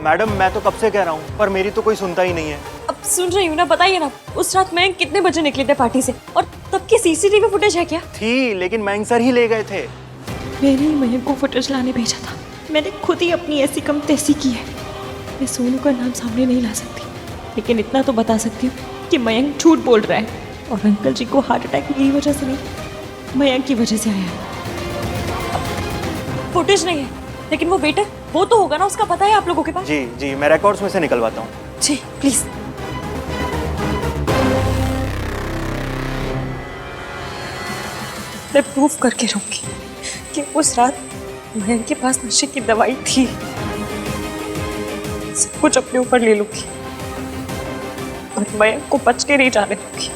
Madam मैं तो कब से कह रहा हूँ, पर मेरी तो कोई सुनता ही नहीं है। अब सुन रही हूँ ना, बताइए ना उस रात मयंक कितने बजे निकले थे पार्टी से, और तब की सीसीटीवी फुटेज है क्या? थी, लेकिन मयंक सर ही ले गए थे। मैंने ही मयंक को फुटेज लाने भेजा था। मैंने खुद ही अपनी ऐसी कम तैसी की है। मैं सोनू का नाम सामने नहीं ला सकती, लेकिन इतना तो बता सकती हूँ कि मयंक झूठ बोल रहा है, और अंकल जी को हार्ट अटैक मेरी वजह से नहीं, मयंक की वजह से आया है। फुटेज नहीं है, लेकिन वो वेटर वो तो होगा ना, उसका पता है आप लोगों के पास? जी जी, मैं रिकॉर्ड्स में से निकलवाता हूँ। जी प्लीज। मैं प्रूफ करके रहूंगी कि उस रात मयंक के पास नशे की दवाई थी। सब कुछ अपने ऊपर ले लूंगी और मयंक को बच के नहीं जाने दूंगी।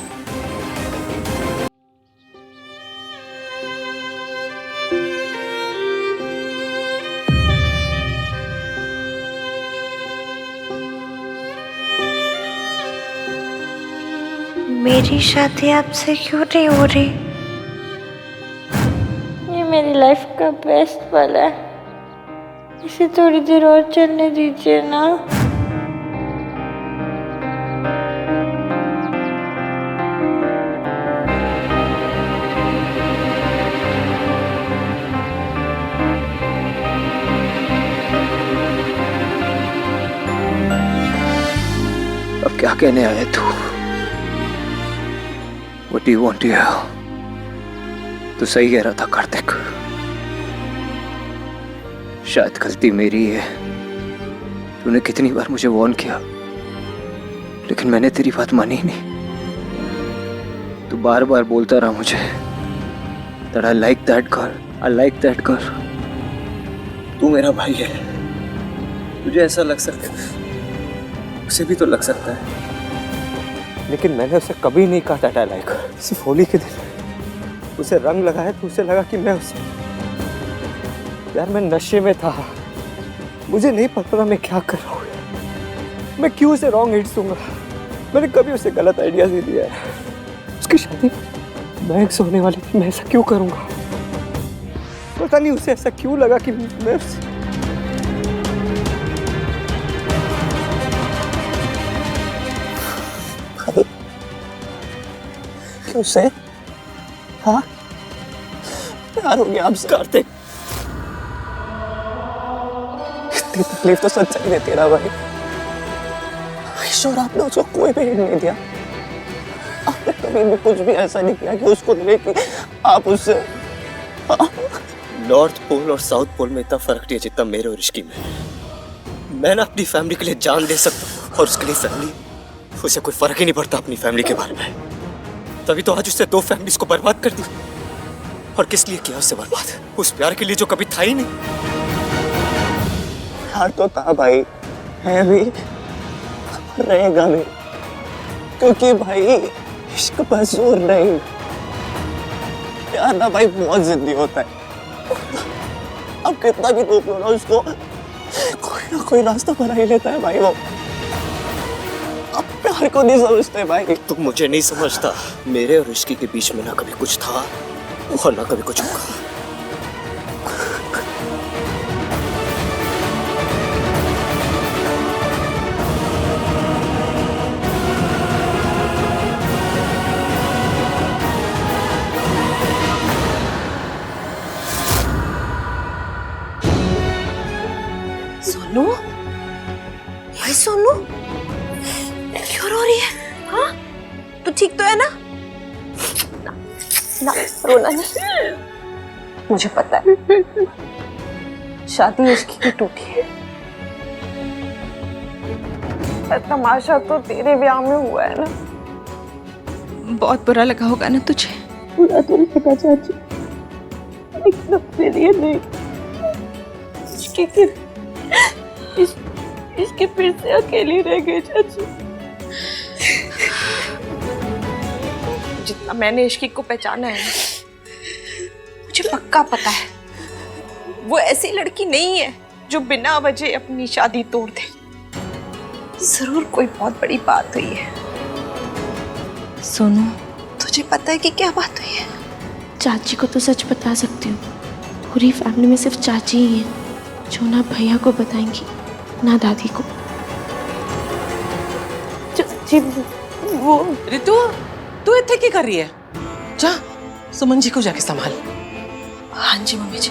मेरी शादी आपसे क्यों नहीं हो रही? ये मेरी लाइफ का बेस्ट पल है, इसे थोड़ी देर और चलने दीजिए ना। अब क्या कहने आया तू? What do you want to hear? तू सही कह रहा था कार्तिक, शायद गलती मेरी है। तूने कितनी बार मुझे वार्न किया, लेकिन मैंने तेरी बात मानी ही नहीं। तू बार बार बोलता रहा मुझे that I like that girl, I like that girl। तू मेरा भाई है, तुझे ऐसा लग सकता है, उसे भी तो लग सकता है, लेकिन मैंने उसे कभी नहीं कहा that I like her। सिर्फ होली के दिन उसे रंग लगाया तो उसे लगा कि मैं उसे, यार मैं नशे में था, मुझे नहीं पता था मैं क्या कर रहा हूँ। मैं क्यों उसे रॉन्ग हिट्स दूंगा? मैंने कभी उसे गलत आइडियाज नहीं दिया है। उसकी शादी मयंक से होने वाली थी, मैं ऐसा क्यों करूंगा? पता नहीं उसे ऐसा क्यों लगा कि मैं उसे हाँ प्यार हो गया आपसे कार्तिक। इतनी तकलीफ तो सच्चाई देती है ना भाई। ईश्वर आपने उसको कोई भी हिंट नहीं दिया, आपने कभी भी कुछ भी ऐसा नहीं किया कि उसको लगे कि आप उससे नॉर्थ पोल और साउथ पोल में इतना फर्क नहीं है जितना मेरे और इश्की में। मैं ना अपनी फैमिली के लिए जान दे सकता हूँ, और उसके लिए फैमिली, उसे कोई फर्क ही नहीं पड़ता अपनी फैमिली के बारे में। तभी तो आज उसने 2 फैमिलीज को बर्बाद कर दी। और किस लिए किया उससे बर्बाद? उस प्यार के लिए जो कभी था ही नहीं। प्यार तो था भाई, है भी, रहेगा भी, क्योंकि भाई इश्क पर जोर नहीं, प्यार ना भाई बहुत जिद्दी होता है। अब कितना भी रोक लो ना उसको, ना कोई रास्ता बना ही लेता है भाई वो। अब प्यार को नहीं समझते भाई। तुम मुझे नहीं समझता। मेरे और ऋषि के बीच में ना कभी कुछ था और ना कभी कुछ होगा। सोनू, भाई सोनू, क्यों रो रही है? हाँ, तू ठीक तो है ना? ना, रोना नहीं। मुझे पता है, शादी इश्क की टूटी है। तमाशा तो तेरे ब्याह में हुआ है ना। बहुत बुरा लगा होगा ना तुझे? बुरा तो नहीं लगा चाची, लेकिन अपने लिए नहीं। इसके फिर से अकेली रह गई चाची। जितना मैंने इश्की को पहचाना है, मुझे पक्का पता है वो ऐसी लड़की नहीं है जो बिना वजह अपनी शादी तोड़ दे। जरूर कोई बहुत बड़ी बात हुई है। सोनू, तुझे पता है कि क्या बात हुई है? चाची को तो सच बता सकती हूँ। पूरी फैमिली में सिर्फ चाची ही है जो ना भैया को बताएंगी ना दादी को। चाची वो रितु, तू इतने की कर रही है? जा सुमन जी को जाके संभाल। हाँ जी मम्मी जी।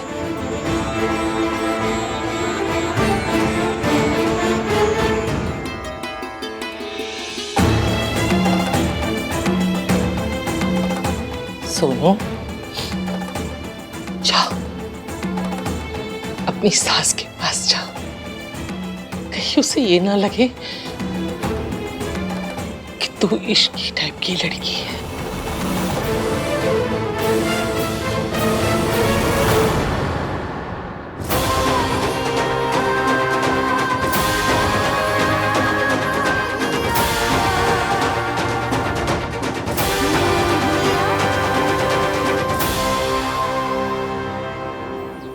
सोनू, जाओ अपनी सास के पास जाओ। कहीं उसे ये ना लगे कि तू इश्की टाइप की लड़की है।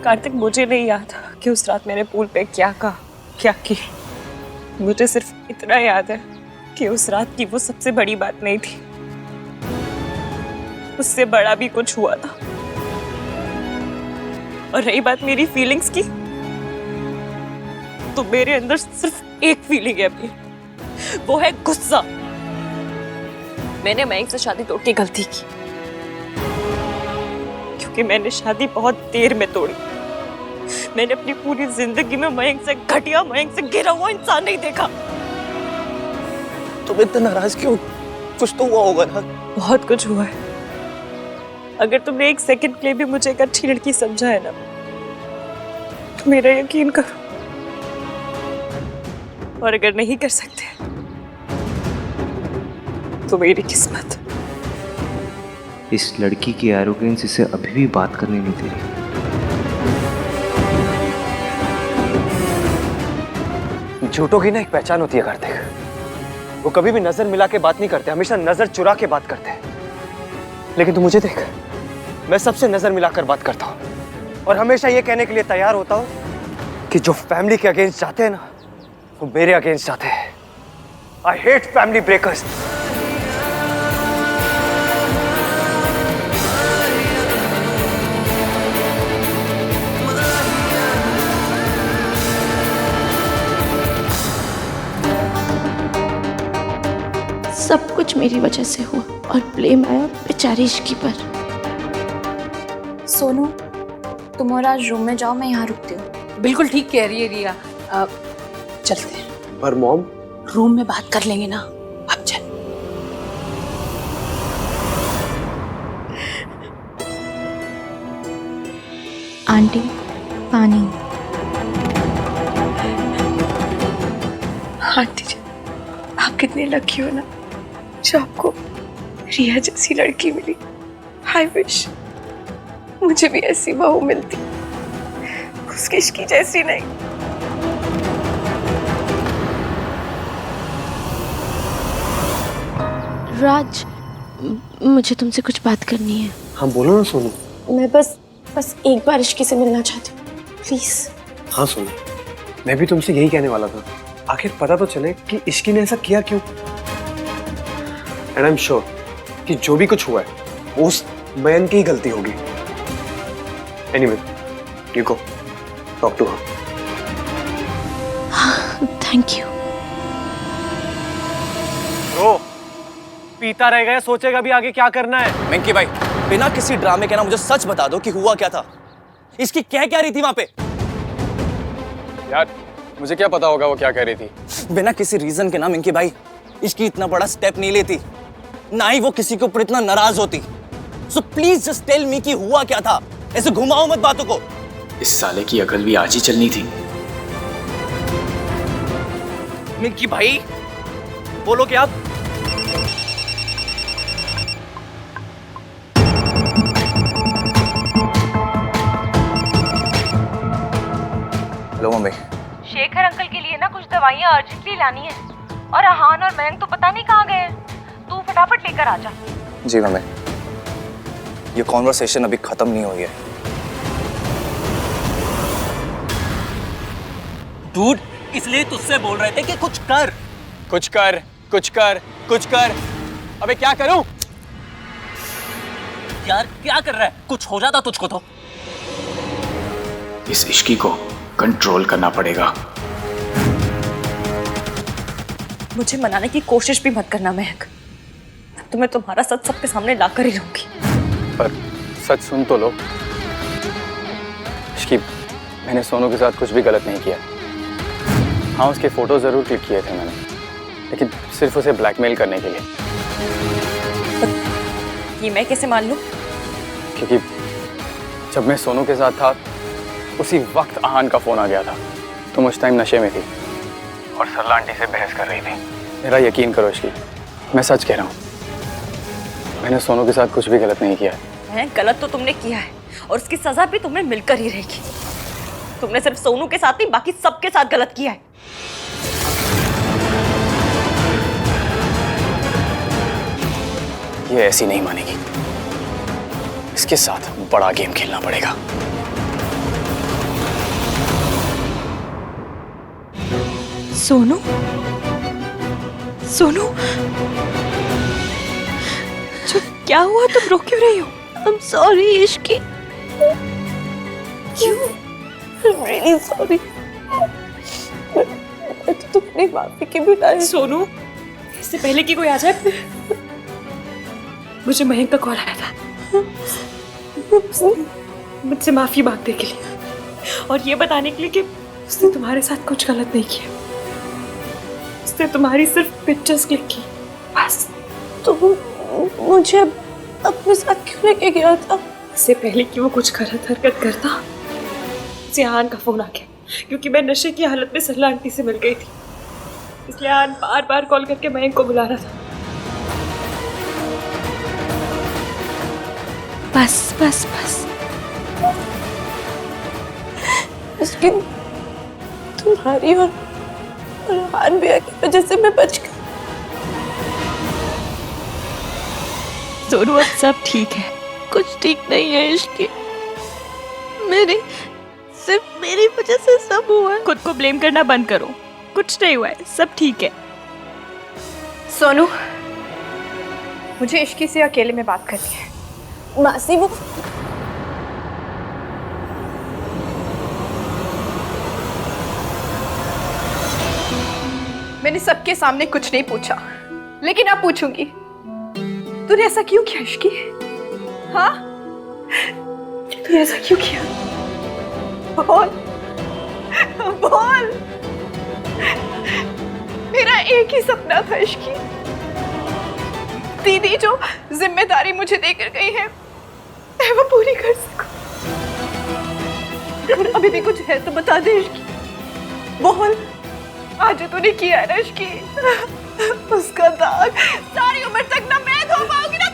कार्तिक, मुझे नहीं याद कि उस रात मैंने पूल पे क्या कहा, क्या किया। मुझे सिर्फ इतना याद है कि उस रात की वो सबसे बड़ी बात नहीं थी, उससे बड़ा भी कुछ हुआ था। और रही बात मेरी फीलिंग्स की, तो मेरे अंदर सिर्फ एक फीलिंग है अभी, वो है गुस्सा। मैंने मयंक से शादी तोड़ के गलती की, क्योंकि मैंने शादी बहुत देर में तोड़ी। मैंने अपनी पूरी जिंदगी में मयंक से घटिया, मयंक से गिरा हुआ इंसान नहीं देखा। तुम इतना नाराज क्यों? कुछ तो हुआ होगा ना। बहुत कुछ हुआ है। अगर तुमने एक सेकंड के लिए भी मुझे एक अच्छी लड़की समझा है ना, तो मेरा यकीन करो। और अगर नहीं कर सकते तो मेरी किस्मत। इस लड़की की एरोगेंस इसे अभी भी बात करने नहीं दे रही। झूठों की ना एक पहचान होती है कार्तिक। वो कभी भी नजर मिला के बात नहीं करते, हमेशा नजर चुरा के बात करते हैं। लेकिन तू मुझे देख, मैं सबसे नजर मिलाकर बात करता हूँ और हमेशा ये कहने के लिए तैयार होता हूँ कि जो फैमिली के अगेंस्ट जाते हैं ना, वो मेरे अगेंस्ट जाते हैं। I hate family breakers. सब कुछ मेरी वजह से हुआ और ब्लेम आया बेचारी इश्की पर। सोनू, तुम और आज रूम में जाओ, मैं यहाँ रुकती हूँ। बिल्कुल ठीक कह रही है रिया। चलते हैं। पर मॉम, रूम में बात कर लेंगे ना, अब चल। आंटी, पानी। आंटी जी, आप कितनी लकी हो ना जो आपको रिया जैसी लड़की मिली। आई विश मुझे भी ऐसी बहू मिलती, उसकी इश्की जैसी नहीं। राज, मुझे तुमसे कुछ बात करनी है। हाँ बोलो ना सोनू। मैं बस एक बार इश्की से मिलना चाहती हूँ, प्लीज। हाँ सोनू, मैं भी तुमसे यही कहने वाला था, आखिर पता तो चले कि इश्की ने ऐसा किया क्यों। एंड आई एम श्योर कि जो भी कुछ हुआ है वो उस मयंक की ही गलती होगी। Anyway, you go talk to her. Thank you. Bro, पीता रह गया, सोचेगा भी आगे क्या करना है। वेंकी भाई, बिना किसी ड्रामे के ना मुझे सच बता दो कि हुआ क्या था। इसकी क्या रही थी वहां पे? यार मुझे क्या पता होगा वो क्या कह रही थी। बिना किसी रीजन के ना वेंकी भाई इसकी इतना बड़ा स्टेप नहीं लेती, ना ही वो किसी के ऊपर इतना नाराज होती। So please just tell me कि हुआ क्या था, ऐसे घुमाओ मत बातों को। इस साले की अकल भी आज ही चलनी थी। मिंकी भाई बोलो क्या आप? Hello mummy. शेखर अंकल के लिए ना कुछ दवाइयाँ अर्जेंटली लानी है और अहान और मयंक तो पता नहीं कहाँ गए हैं। तू फटाफट लेकर आ जा। जी मम्मी। ये कॉन्वर्सेशन अभी खत्म नहीं हुई है। डूड, इसलिए तुझसे बोल रहे थे कि कुछ कर। कुछ कर, कुछ कर, कुछ कर। अबे क्या करूं? यार क्या कर रहा है? कुछ हो जाता तुझको तो। इस इश्की को कंट्रोल करना पड़ेगा। मुझे मनाने की कोशिश भी मत करना महक, तो मैं तुम्हारा सच सबके सामने लाकर ही रहूंगी। पर सच सुन तो लो, इश्की, मैंने सोनू के साथ कुछ भी गलत नहीं किया। हाँ, उसके फोटो जरूर क्लिक किए थे मैंने, लेकिन सिर्फ उसे ब्लैकमेल करने के लिए। ये मैं कैसे मान लूं? क्योंकि जब मैं सोनू के साथ था उसी वक्त आहान का फोन आ गया था। तुम उस टाइम नशे में थी और सरला आंटी से बहस कर रही थी। मेरा यकीन करो इश्की, मैं सच कह रहा हूँ, मैंने सोनू के साथ कुछ भी गलत नहीं किया है। गलत तो तुमने किया है और उसकी सजा भी तुम्हें मिलकर ही रहेगी। तुमने सिर्फ सोनू के साथ नहीं बाकी सबके साथ गलत किया है। ये ऐसी नहीं मानेगी, इसके साथ बड़ा गेम खेलना पड़ेगा। सोनू, सोनू, जो क्या हुआ? तुम रो क्यों रही हो? I'm sorry Ishki. क्यों? I'm really sorry। मैं तो तुमने माफी के बिना। सोनू, इससे पहले कि कोई आ जाए, मुझे मयंक का कॉल आया था मुझसे माफी मांगने के लिए और ये बताने के लिए कि उसने तुम्हारे साथ कुछ गलत नहीं किया। उसने तुम्हारी सिर्फ पिक्चर्स क्लिक की, बस। तो मुझे अपने साथ क्यों लेके गया था? इससे पहले कि वो कुछ गलत हरकत करता, उसे आहान का फोन आ गया, क्योंकि मैं नशे की हालत में सरला आंटी से मिल गई थी। इसलिए आहान बार बार कॉल करके मयंक को बुला रहा था। बस बस बस। उसकी तुम्हारी और हान भैया की वजह से मैं बच गई। सोनू, अब सब ठीक है। कुछ ठीक नहीं है इश्की, सिर्फ मेरी वजह से सब हुआ है। खुद को ब्लेम करना बंद करो, कुछ नहीं हुआ है, सब ठीक है। सोनू, मुझे इश्की से अकेले में बात करनी है। मासी, वो मैंने सबके सामने कुछ नहीं पूछा, लेकिन अब पूछूंगी। तूने ऐसा क्यों किया इश्की? हाँ, तूने ऐसा क्यों किया? बोल बोल। मेरा एक ही सपना था इश्की, दीदी जो जिम्मेदारी मुझे देकर गई है मैं वो पूरी कर सकूं। अगर अभी भी कुछ है तो बता दे इश्की, बोल। आज जो तूने किया है ना इश्की, उसका दाग सारी उम्र तक ना मैं धो पाऊंगी ना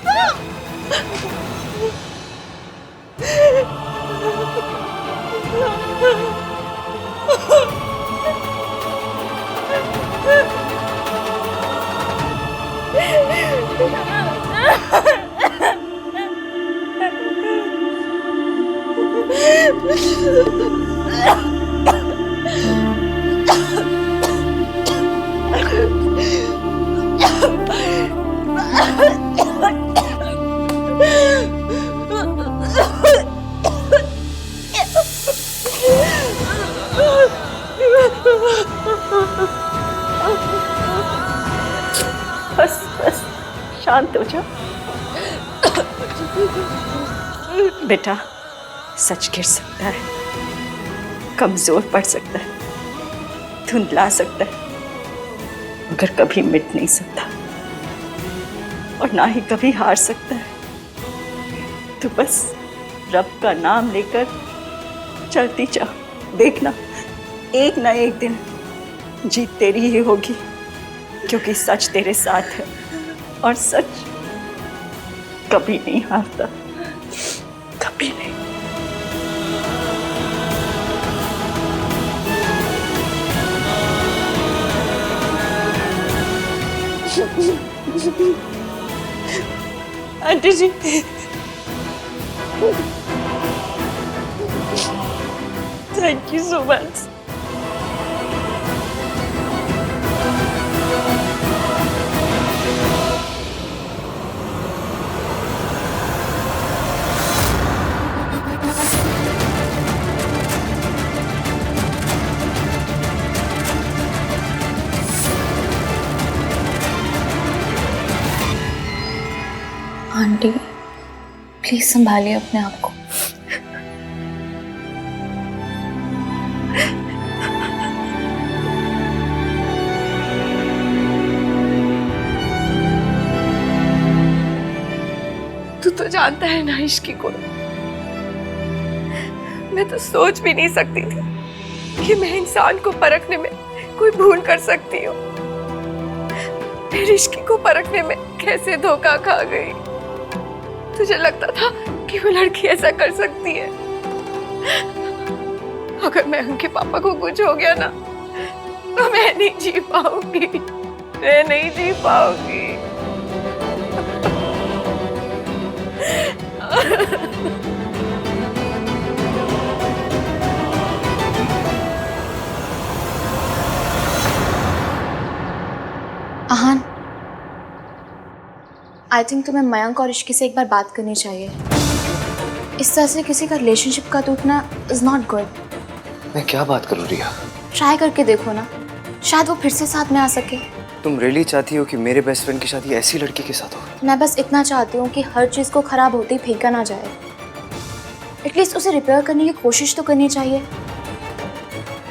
बस बस शांत हो जा बेटा। सच गिर सकता है, कमजोर पड़ सकता है, धुंधला सकता है, मगर कभी मिट नहीं सकता और ना ही कभी हार सकता है। तो बस रब का नाम लेकर चलती जा, देखना एक ना एक दिन जीत तेरी ही होगी, क्योंकि सच तेरे साथ है और सच कभी नहीं हारता, कभी नहीं। Aunty ji, thank you so much. Aunty please संभालिए अपने आप को। तू तो जानता है ना इश्की को, मैं तो सोच भी नहीं सकती थी कि मैं इंसान को परखने में कोई भूल कर सकती हूँ। फिर इश्की को परखने में कैसे धोखा खा गई। तुझे लगता था कि वो लड़की ऐसा कर सकती है? अगर मैं उनके पापा को कुछ हो गया ना तो मैं नहीं जी पाऊंगी, मैं नहीं जी पाऊंगी। आहान, आई थिंक तुम्हें मयंक और इश्की से एक बार बात करनी चाहिए। इस तरह से किसी का रिलेशनशिप का टूटना इज नॉट गुड। मैं क्या बात करूँ रिया? ट्राई करके देखो ना, शायद वो फिर से साथ में आ सके। तुम रियली चाहती हो कि मेरे बेस्ट फ्रेंड की शादी ऐसी लड़की के साथ हो? मैं बस इतना चाहती हूँ कि हर चीज़ को खराब होते ही फेंका ना जाए। एटलीस्ट उसे रिपेयर करने की कोशिश तो करनी चाहिए।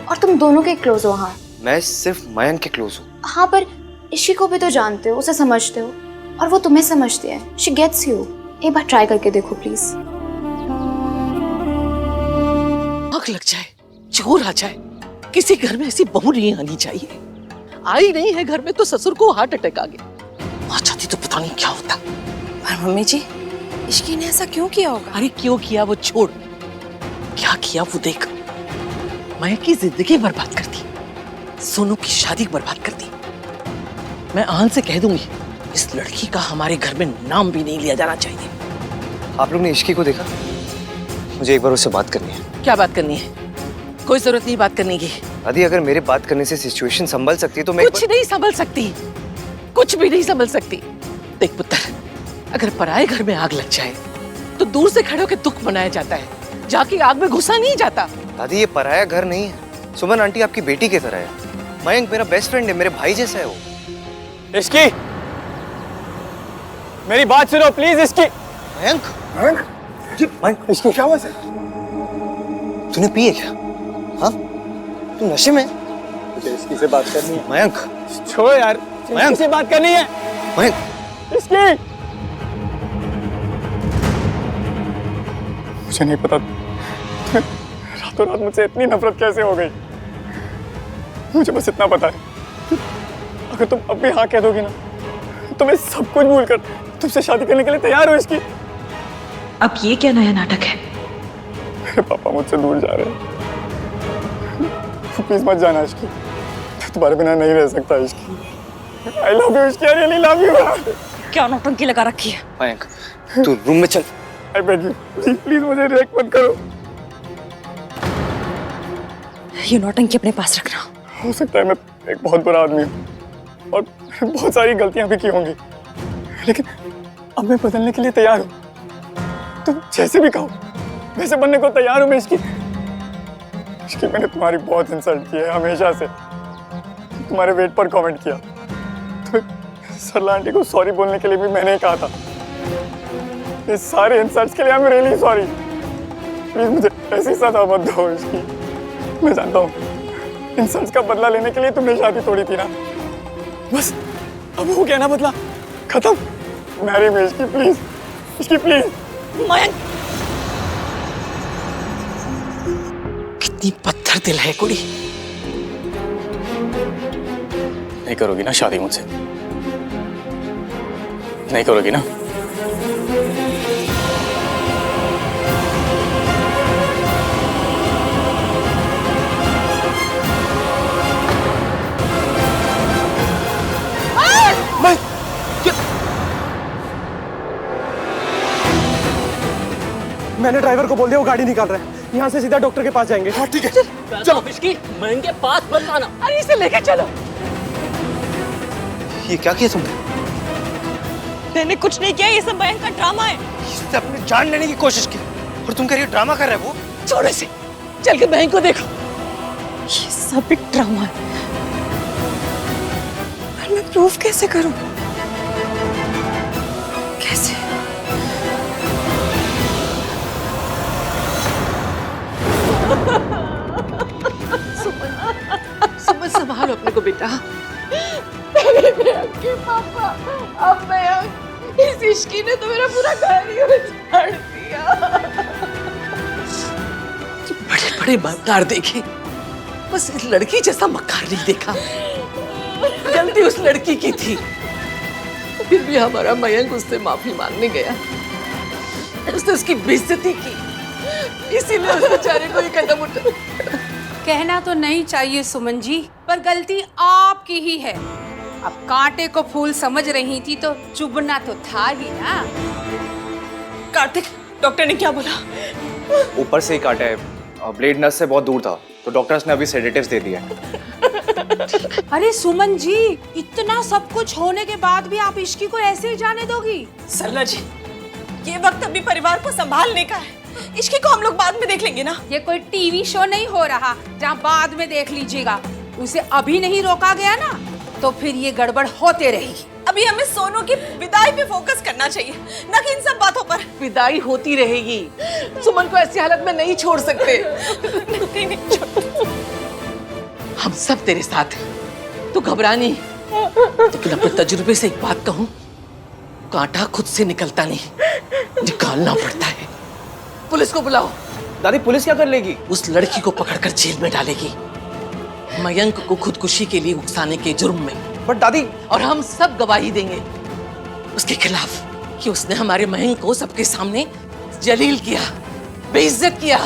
और तुम दोनों के क्लोज हो। हाँ, मैं सिर्फ मयंक के क्लोज हूँ। हाँ, पर इश्की को भी तो जानते हो, उसे समझते हो और वो तुम्हें समझती है। She gets you. एक बार ट्राई करके देखो प्लीज। आग लग जाए, जोर आ जाए, किसी घर में ऐसी बहू नहीं आनी चाहिए। आई नहीं है घर में तो ससुर को हार्ट अटैक आ गया। आ जाती तो पता नहीं क्या होता। पर मम्मी जी, इश्की ने ऐसा क्यों किया होगा? अरे क्यों किया वो छोड़, क्या किया वो देख। मयंक की जिंदगी बर्बाद कर दी, सोनू की शादी बर्बाद कर दी। मैं आहान से कह दूंगी इस लड़की का हमारे घर में नाम भी नहीं लिया जाना चाहिए। आप लोग ने इश्की को देखा? मुझे एक बार उससे बात करनी है। क्या बात करनी है? कोई जरूरत नहीं बात करने की। दादी, अगर मेरे बात करने से सिचुएशन संभल सकती है तो मैं कुछ नहीं संभल सकती, कुछ भी नहीं संभल सकती। देख पुत्र, अगर पराये घर में आग लग जाए तो दूर से खड़े होकर दुख मनाया जाता है, जाके आग में घुसा नहीं जाता। दादी, ये पराया घर नहीं है। सुमन आंटी आपकी बेटी की तरह है। मयंक मेरा बेस्ट फ्रेंड है, मेरे भाई जैसा है वो। इश्की, मेरी बात सुनो प्लीज। इश्की। मयंक, मयंक, मयंक, इश्की क्या हुआ? तूने पिए क्या? हाँ, तू नशे में? मुझे इश्की से बात करनी है। मयंक, छोड़ो यार, मयंक से बात करनी है। मयंक, इश्की। मुझे नहीं पता रातों रात मुझसे इतनी नफरत कैसे हो गई। मुझे बस इतना पता है, अगर तुम अब भी हाँ कह दोगी ना तो मैं सब कुछ भूल कर तुमसे शादी करने के लिए तैयार हूँ। इसकी अब ये क्या नया नाटक है? मेरे पापा मुझसे दूर जा रहे हैं। प्लीज मत जाना इश्की, मैं तुम्हारे बिना नहीं रह सकता Ishki. I love you Ishki, I really love you. क्या नौटंकी लगा रखी है? मयंक, तू रूम में चल। आई बेग यू, प्लीज मुझे रिएक्ट मत करो। ये नौटंकी अपने पास रखना। हो सकता है मैं एक बहुत बुरा आदमी हूँ और बहुत सारी गलतियां भी की होंगी, लेकिन अब मैं बदलने के लिए तैयार हूँ। तुम जैसे भी कहो वैसे बनने को तैयार हूँ मैं। इश्की मैंने तुम्हारी बहुत इंसल्ट की है हमेशा से। तुम्हारे वेट पर कमेंट किया तो सरला आंटी को सॉरी बोलने के लिए भी मैंने ही कहा था। इस सारे इंसल्ट्स के लिए I am really sorry. Please मुझे ऐसी सजा मत दो इसकी। मैं जानता हूँ इंसल्ट्स का बदला लेने के लिए तुमने शादी तोड़ी थी ना, बस अब हो गया ना बदला, खत्म। मैरी मी इसकी प्लीज, इसकी प्लीज। मयंक, कितनी पत्थर दिल है कुड़ी। नहीं करोगी ना शादी मुझसे? नहीं करोगी ना? मैंने ड्राइवर को बोल दिया वो गाड़ी निकाल रहा है। यहाँ से सीधा डॉक्टर के पास जाएंगे। हाँ ठीक है चलो। इसकी महंगे के पास मत लाना। अरे इसे लेके चलो। ये क्या किया तुमने? मैंने कुछ नहीं किया, ये सब मयंक का ड्रामा है। इसने अपनी जान लेने की कोशिश की और तुम कह रही हो ड्रामा कर रहा है वो? छोड़ इसे, चल के मयंक को देखो। ये सब एक ड्रामा है, पर मैं प्रूफ कैसे करूं? कैसे? सुमन संभालो अपने को बेटा। मेरे मयंक के पापा, अब मयंक, इस इश्की ने तो मेरा पूरा घर ही उजाड़ दिया। बड़े बड़े मक्कार देखे, बस इस लड़की जैसा मक्कार नहीं देखा। गलती उस लड़की की थी, फिर भी हमारा मयंक उससे माफी मांगने गया। उसने उसकी बेइज्जती की, इसीलिए उस बेचारे को ये कदम उठा। कहना तो नहीं चाहिए सुमन जी, पर गलती आपकी ही है। अब कांटे को फूल समझ रही थी तो चुभना तो था ही ना। कार्तिक, डॉक्टर ने क्या बोला? ऊपर से ही काटा है, ब्लेड नस से बहुत दूर था, तो डॉक्टर्स ने अभी सेडेटिव्स दे दिए। अरे सुमन जी, इतना सब कुछ होने के बाद भी आप इश्की को ऐसे ही जाने दोगी? सरला जी, ये वक्त अभी परिवार को संभालने का है। इश्की को हम लोग बाद में देख लेंगे ना। ये कोई टीवी शो नहीं हो रहा जहाँ बाद में देख लीजिएगा। उसे अभी नहीं रोका गया ना, तो फिर ये गड़बड़ होते रहेगी। अभी हमें सोनू की विदाई पे फोकस करना चाहिए, न कि इन सब बातों पर। विदाई होती रहेगी, सुमन को ऐसी हालत में नहीं छोड़ सकते। नहीं छोड़। हम सब तेरे साथ हैं, तू घबरा नहीं। लेकिन अपने तजुर्बे से एक बात कहूं, कांटा खुद से निकलता नहीं, निकालना पड़ता है। पुलिस को बुलाओ। दादी पुलिस क्या कर लेगी? उस लड़की को पकड़कर जेल में डालेगी, मयंक को खुदकुशी के लिए उकसाने के जुर्म में। बट दादी, और हम सब गवाही देंगे उसके खिलाफ कि उसने हमारे मयंक को सबके सामने जलील किया, बेइज्जत किया।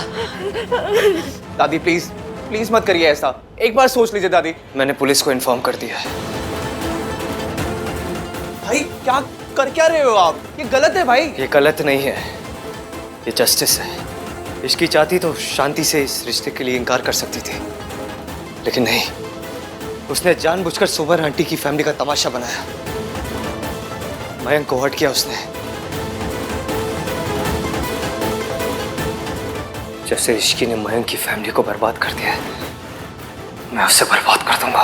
दादी प्लीज प्लीज मत करिए ऐसा, एक बार सोच लीजिए दादी। मैंने पुलिस को इन्फॉर्म कर दिया है। भाई क्या क्या रहे हो आप? ये गलत है भाई। ये गलत नहीं है, ये जस्टिस है। इसकी चाहती तो शांति से इस रिश्ते के लिए इनकार कर सकती थी, लेकिन नहीं, उसने जानबूझकर सुमन आंटी की फैमिली का तमाशा बनाया। मयंक को हर्ट किया उसने। जैसे इश्की ने मयंक की फैमिली को बर्बाद कर दिया, मैं उसे बर्बाद कर दूंगा।